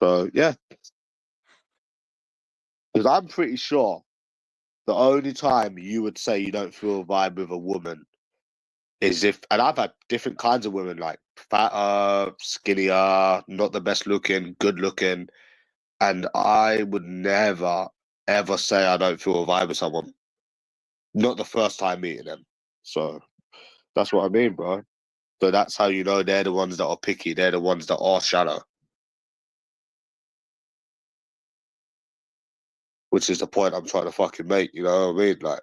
So yeah, because I'm pretty sure the only time you would say you don't feel a vibe with a woman is if, and I've had different kinds of women, like fatter, skinnier, not the best looking, good looking, and I would never ever say I don't feel a vibe with someone. Not the first time meeting them. So that's what I mean, bro. So that's how you know they're the ones that are picky. They're the ones that are shallow, which is the point I'm trying to fucking make. You know what I mean? Like,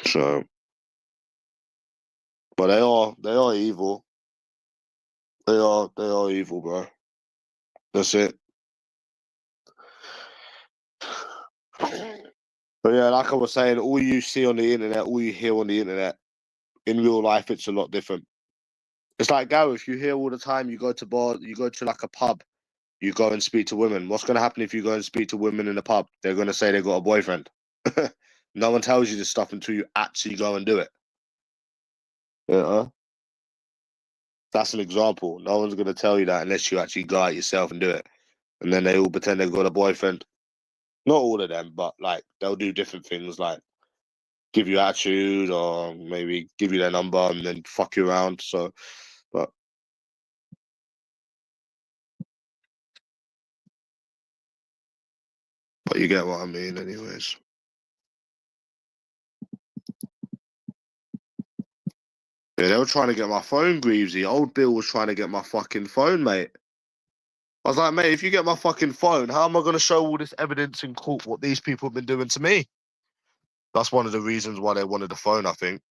so, but they are evil. They are evil, bro. That's it. But yeah, like I was saying, all you see on the internet, all you hear on the internet, in real life, it's a lot different. It's like, Gareth, you hear all the time, you go to bar, you go to like a pub, you go and speak to women. What's going to happen if you go and speak to women in a pub? They're going to say they got a boyfriend. No one tells you this stuff until you actually go and do it. Yeah, that's an example. No one's going to tell you that unless you actually go out yourself and do it. And then they all pretend they've got a boyfriend. Not all of them, but like they'll do different things, like give you attitude or maybe give you their number and then fuck you around. So, but you get what I mean, anyways. Yeah, they were trying to get my phone, Greavesy. Old Bill was trying to get my fucking phone, mate. I was like, mate, if you get my fucking phone, how am I going to show all this evidence in court what these people have been doing to me? That's one of the reasons why they wanted the phone, I think.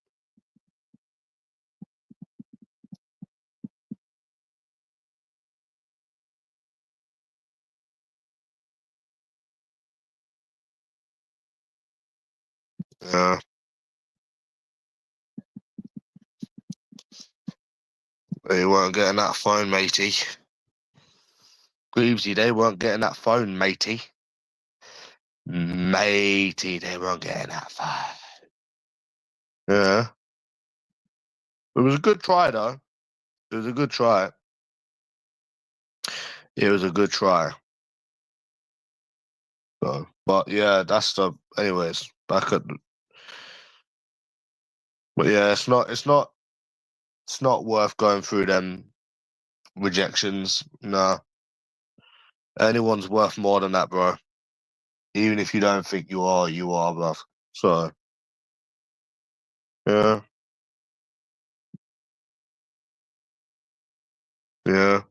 Yeah. They weren't getting that phone, matey. Greavesy, they weren't getting that phone, matey. Matey, they weren't getting that phone. Yeah. It was a good try, though. It was a good try. It was a good try. So, but yeah, that's the. Anyways, back at. But yeah, it's not worth going through them rejections. No, anyone's worth more than that, bro. Even if you don't think you are, bro. So yeah, yeah.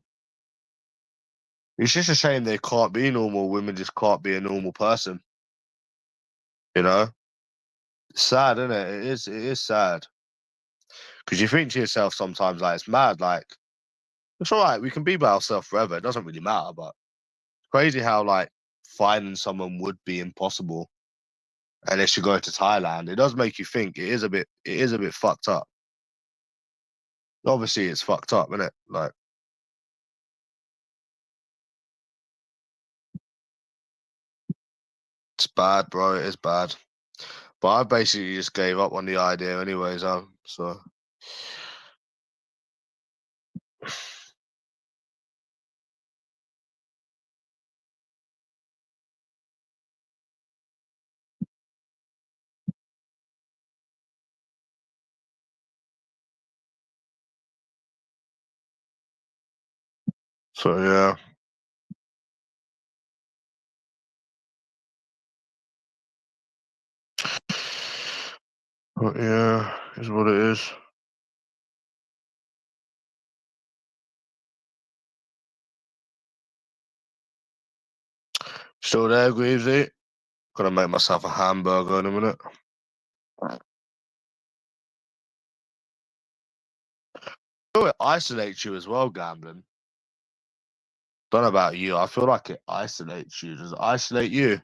It's just a shame they can't be normal. Women just can't be a normal person. You know, it's sad, isn't it? It is. It is sad because you think to yourself sometimes, like it's mad. Like it's all right. We can be by ourselves forever. It doesn't really matter. But it's crazy how like finding someone would be impossible unless you go to Thailand. It does make you think. It is a bit. It is a bit fucked up. Obviously, it's fucked up, isn't it? Like it's bad, bro. It is bad. But I basically just gave up on the idea, anyways. So yeah. But yeah, is what it is. Still there, Greavesy? Gonna make myself a hamburger in a minute. Oh, it isolates you as well, gambling. Don't know about you. I feel like it isolates you. Does it isolate you?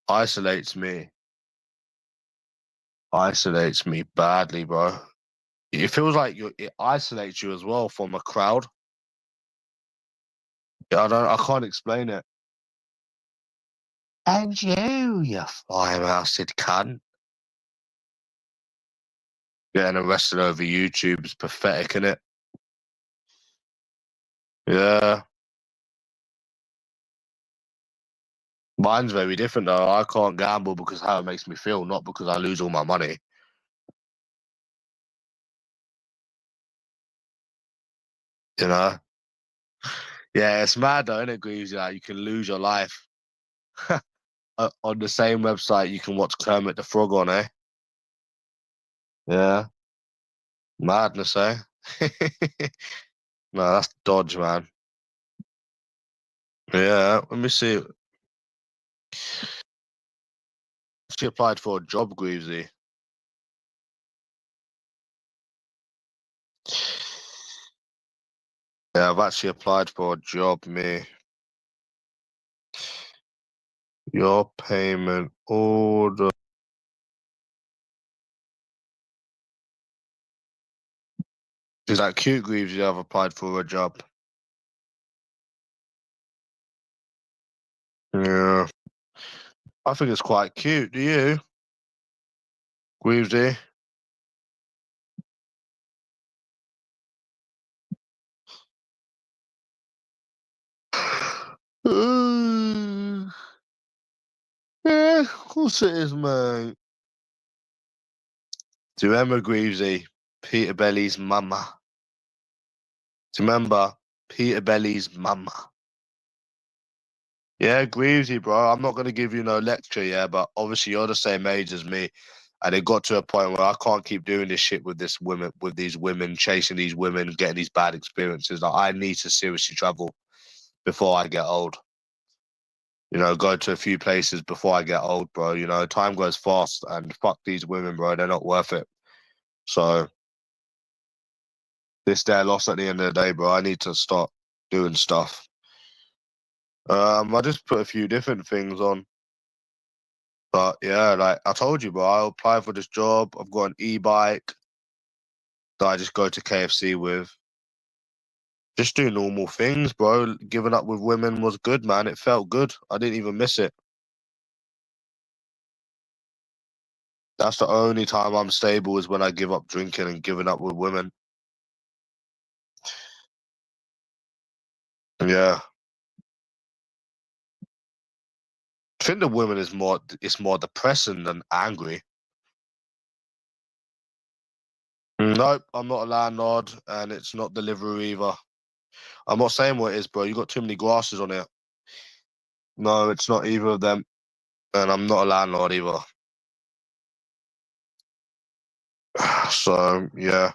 Isolates me. Isolates me badly, bro. It feels like it isolates you as well from a crowd. Yeah, I can't explain it. And you fly-moused cunt. Getting arrested over YouTube is pathetic, isn't it? Yeah. Mine's very different though. I can't gamble because how it makes me feel, not because I lose all my money. You know? Yeah, it's mad though, isn't it, Greaves? Like, you can lose your life. On the same website you can watch Kermit the Frog on, eh? Yeah. Madness, eh? No, that's dodge, man. Yeah, let me see. She applied for a job, Greavesy. Yeah, I've actually applied for a job, me. Your payment order. Is that cute, Greaves? You have applied for a job. Yeah. I think it's quite cute. Do you? Greavesy? Yeah, of course it is, mate. Do you remember, Greavesy? Peter Belly's mama. Do you remember Peter Belly's mama? Yeah, Greavesy, bro. I'm not going to give you no lecture, yeah, but obviously you're the same age as me. And it got to a point where I can't keep doing this shit with these women, chasing these women, getting these bad experiences. Like, I need to seriously travel before I get old. You know, go to a few places before I get old, bro. You know, time goes fast and fuck these women, bro. They're not worth it. So this their loss at the end of the day, bro. I need to start doing stuff. I just put a few different things on. But yeah, like I told you, bro, I'll apply for this job. I've got an e-bike that I just go to KFC with. Just do normal things, bro. Giving up with women was good, man. It felt good. I didn't even miss it. That's the only time I'm stable is when I give up drinking and giving up with women. Yeah. I think the women is more depressing than angry. Nope, I'm not a landlord and it's not delivery either. I'm not saying what it is, bro. You got too many glasses on it. No, it's not either of them. And I'm not a landlord either. So yeah.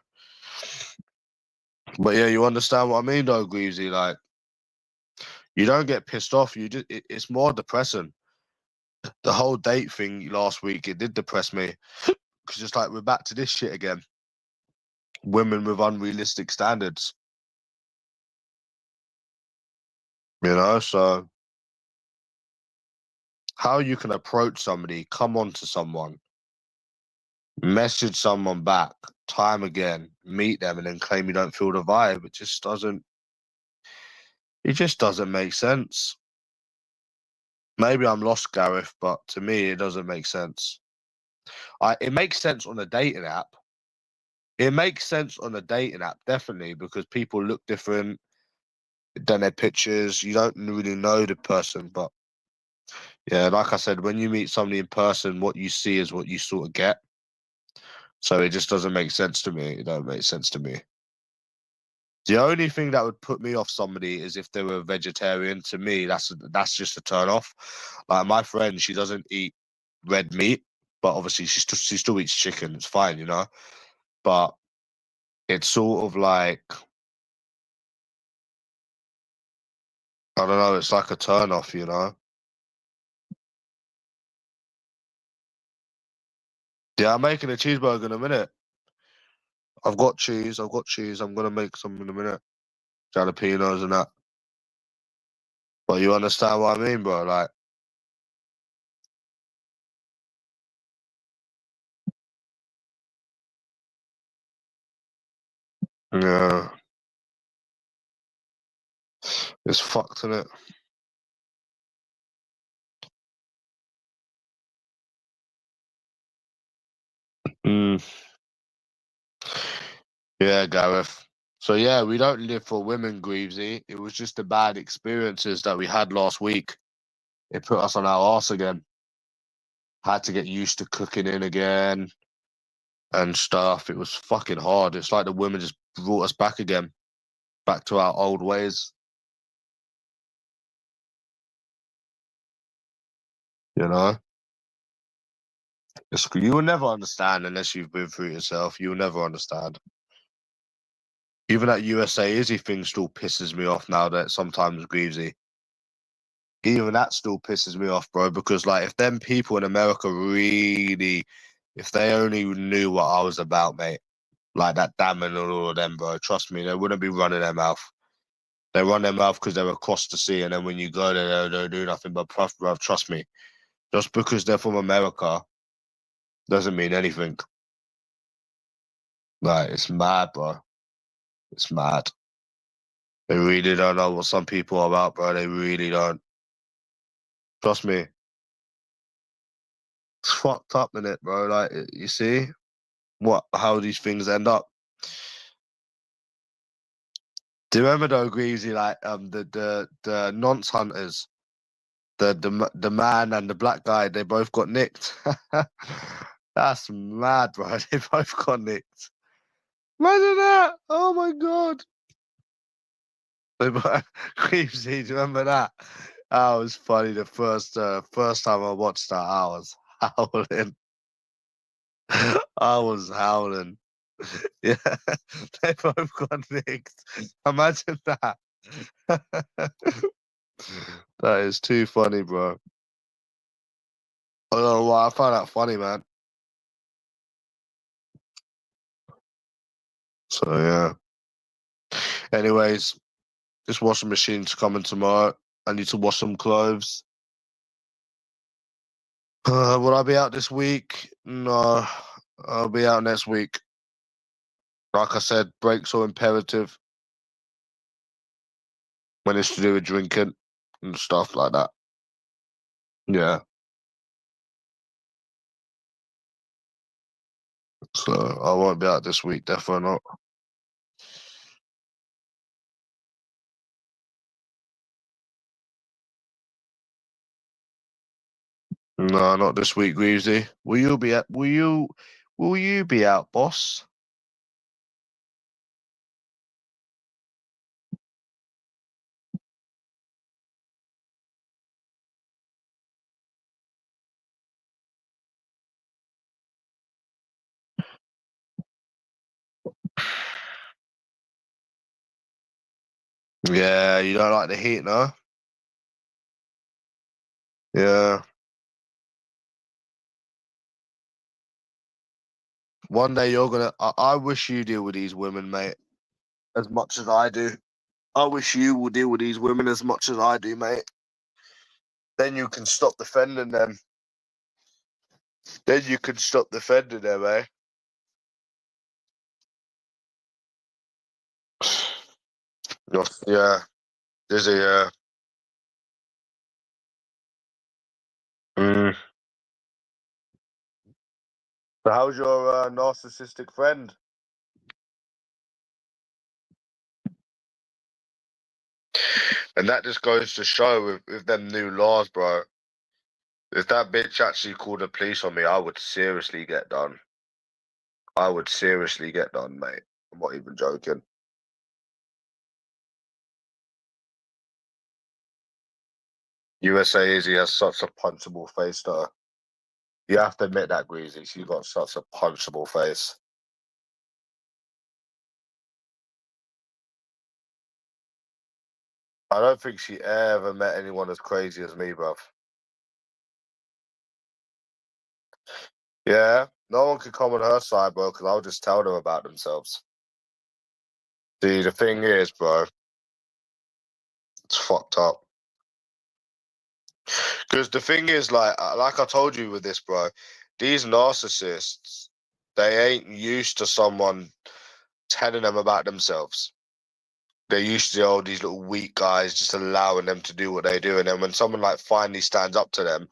But yeah, you understand what I mean though, Greavesy. Like you don't get pissed off. It's more depressing. The whole date thing last week, it did depress me. Because it's like we're back to this shit again. Women with unrealistic standards. You know, so how you can approach somebody, come on to someone, message someone back, time again, meet them, and then claim you don't feel the vibe. It just doesn't make sense. Maybe I'm lost, Gareth, but to me it doesn't make sense. It makes sense on a dating app. It makes sense on a dating app, definitely, because people look different than their pictures. You don't really know the person, but yeah, like I said, when you meet somebody in person, what you see is what you sort of get. So it just doesn't make sense to me. It don't make sense to me. The only thing that would put me off somebody is if they were a vegetarian. To me, that's just a turn off. Like my friend, she doesn't eat red meat, but obviously she still eats chicken. It's fine, you know. But it's sort of like I don't know. It's like a turn off, you know. Yeah, I'm making a cheeseburger in a minute. I've got cheese. I've got cheese. I'm gonna make some in a minute. Jalapenos and that. But you understand what I mean, bro? Like, yeah, it's fucked, isn't it? Mm. Yeah, Gareth. So yeah, we don't live for women, Greavesy. It was just the bad experiences that we had last week. It put us on our arse again. Had to get used to cooking in again and stuff. It was fucking hard. It's like the women just brought us back again, back to our old ways. You know, you will never understand unless you've been through it yourself. You'll never understand. Even that USA Izzy thing still pisses me off now. That sometimes Greavesy. Even that still pisses me off, bro. Because like, if them people in America really, if they only knew what I was about, mate, like that Damon and all of them, bro. Trust me, they wouldn't be running their mouth. They run their mouth because they're across the sea, and then when you go there, they don't do nothing. But bruv, trust me, just because they're from America doesn't mean anything. Like, it's mad, bro. It's mad. They really don't know what some people are about, bro. They really don't. Trust me. It's fucked up, innit, bro? Like, you see how these things end up. Do you remember though, Greasy, like the nonce hunters, the man and the black guy, they both got nicked. That's mad, bro. They both got nicked. Imagine that. Oh my god. Greasy, do you remember that? That was funny. The first time I watched that, I was howling. I was howling. Yeah, they both got nicked. Imagine that. That is too funny, bro. I don't know why I find that funny, man. So yeah. Anyways, this washing machine's coming tomorrow. I need to wash some clothes. Will I be out this week? No, I'll be out next week. Like I said, breaks are imperative when it's to do with drinking and stuff like that. Yeah. So I won't be out this week, definitely not. No, not this week, Greasy. Will you be out, boss? Yeah, you don't like the heat, no? Yeah. One day you're gonna. I wish you deal with these women, mate, as much as I do. I wish you will deal with these women as much as I do, mate. Then you can stop defending them. Then you can stop defending them, eh? Yeah, there's a mm. So how's your narcissistic friend? And that just goes to show with them new laws, bro. If that bitch actually called the police on me, I would seriously get done. I would seriously get done, mate. I'm not even joking. USA Izzy has such a punchable face, though. You have to admit that, Greasy. She's got such a punchable face. I don't think she ever met anyone as crazy as me, bruv. Yeah, no one could come on her side, bro, because I'll just tell them about themselves. See, the thing is, bro, it's fucked up. Because the thing is, like I told you with this, bro, these narcissists, they ain't used to someone telling them about themselves. They're used to all these little weak guys just allowing them to do what they do, and then when someone like finally stands up to them,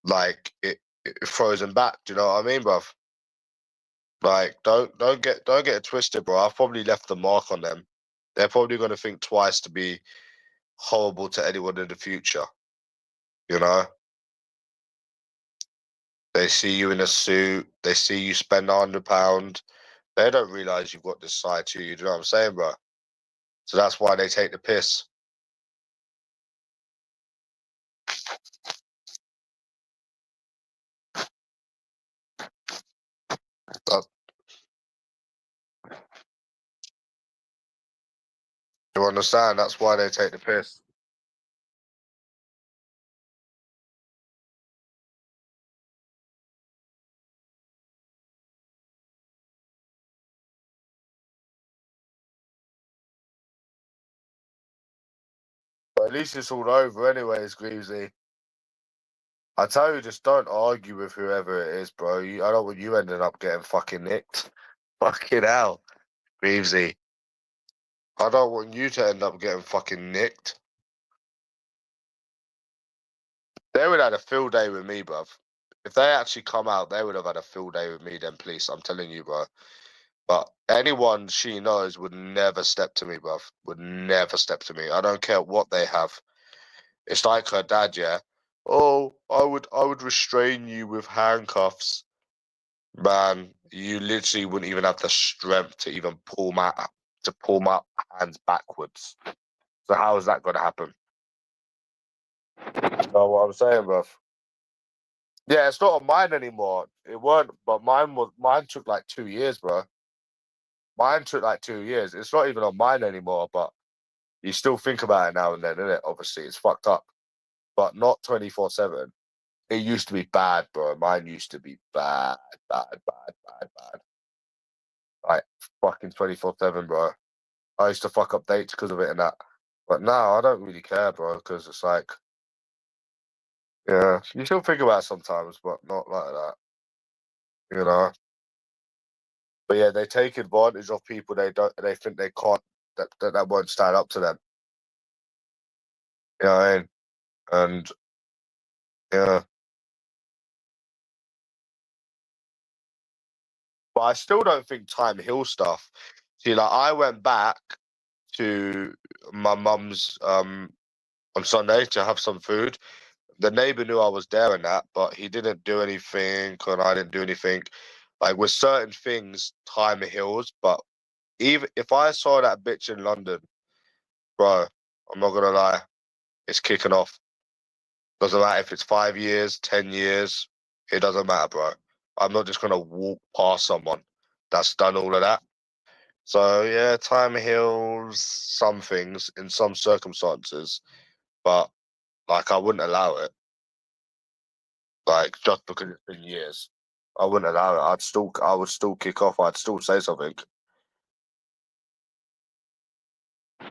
like it throws them back. Do you know what I mean, bro? Like, don't get it twisted, bro. I've probably left the mark on them. They're probably going to think twice to be horrible to anyone in the future. You know, they see you in a suit, they see you spend £100. They don't realize you've got this side to you. Do you know what I'm saying, bro? So that's why they take the piss. Uh, You understand? That's why they take the piss. least it's all over anyways, Greavesy. I tell you, just don't argue with whoever it is, bro. I don't want you ending up getting fucking nicked. Fucking hell, Greavesy. I don't want you to end up getting fucking nicked. They would have had a field day with me, bruv. If they actually come out, they would have had a field day with me then, please. I'm telling you, bro. But anyone she knows would never step to me, bruv. Would never step to me. I don't care what they have. It's like her dad, yeah. Oh, I would restrain you with handcuffs. Man, you literally wouldn't even have the strength to even pull my hands backwards. So how is that gonna happen? You know what I'm saying, bruv? Yeah, it's not on mine anymore. It weren't, but mine took like 2 years, bro. Mine took like 2 years. It's not even on mine anymore, but you still think about it now and then, innit? Obviously, it's fucked up. But not 24/7. It used to be bad, bro. Mine used to be bad, bad, bad, bad, bad. Like fucking 24/7, bro. I used to fuck up dates because of it and that. But now I don't really care, bro, because it's like, yeah, you still think about it sometimes, but not like that, you know. But yeah, they take advantage of people they think they can't that won't stand up to them. You know what I mean? And yeah. But I still don't think time heals stuff. See, like I went back to my mum's on Sunday to have some food. The neighbor knew I was there and that, but he didn't do anything and I didn't do anything. Like with certain things, time heals, but even if I saw that bitch in London, bro, I'm not gonna lie, it's kicking off. Doesn't matter if it's 5 years, 10 years, it doesn't matter, bro. I'm not just gonna walk past someone that's done all of that. So yeah, time heals some things in some circumstances, but like I wouldn't allow it. Like just because it's been years, I wouldn't allow it. I would still kick off. I'd still say something.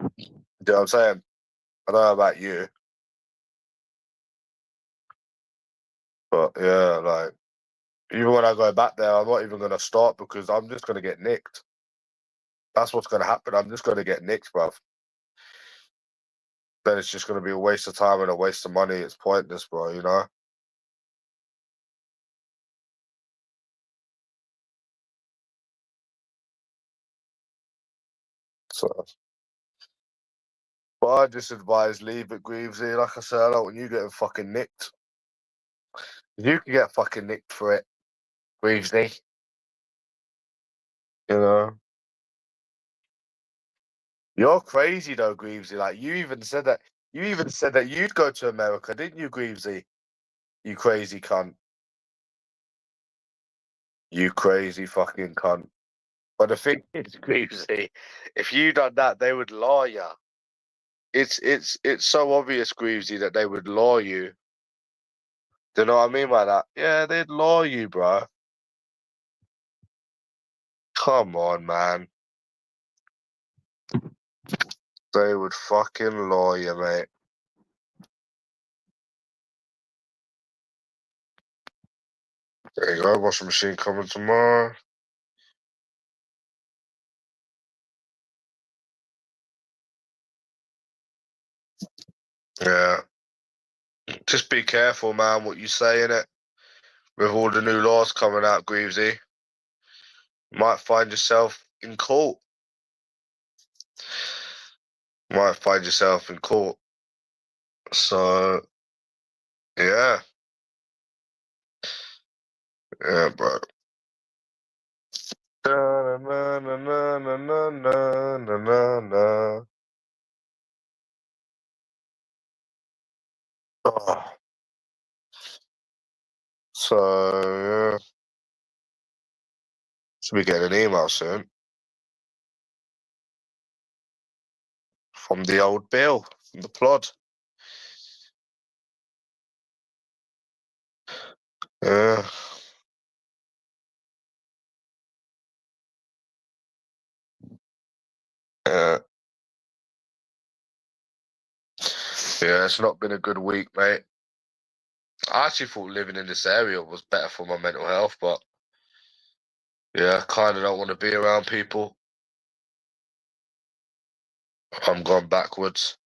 Do you know what I'm saying? I don't know about you, but yeah, like even when I go back there, I'm not even gonna start because I'm just gonna get nicked. That's what's gonna happen. I'm just gonna get nicked, bruv. Then it's just gonna be a waste of time and a waste of money. It's pointless, bro. You know. So, but I just advise leave it, Greavesy. Like I said, I don't want you getting fucking nicked. You can get fucking nicked for it, Greavesy. You know. You're crazy though, Greavesy. Like you even said that. You even said that you'd go to America, didn't you, Greavesy? You crazy cunt. You crazy fucking cunt. But the thing is, Greavesy, if you done that, they would law you. It's so obvious, Greavesy, that they would law you. Do you know what I mean by that? Yeah, they'd law you, bro. Come on, man. They would fucking law you, mate. There you go, washing machine coming tomorrow. Yeah. Just be careful, man, what you say in it. With all the new laws coming out, Greavesy, you might find yourself in court. Might find yourself in court. So yeah, yeah, bro. Oh, so yeah, should be getting an email soon from the old Bill, from the plod. Yeah, yeah, Yeah, it's not been a good week, mate. I actually thought living in this area was better for my mental health, but yeah, I kind of don't want to be around people. I'm going backwards.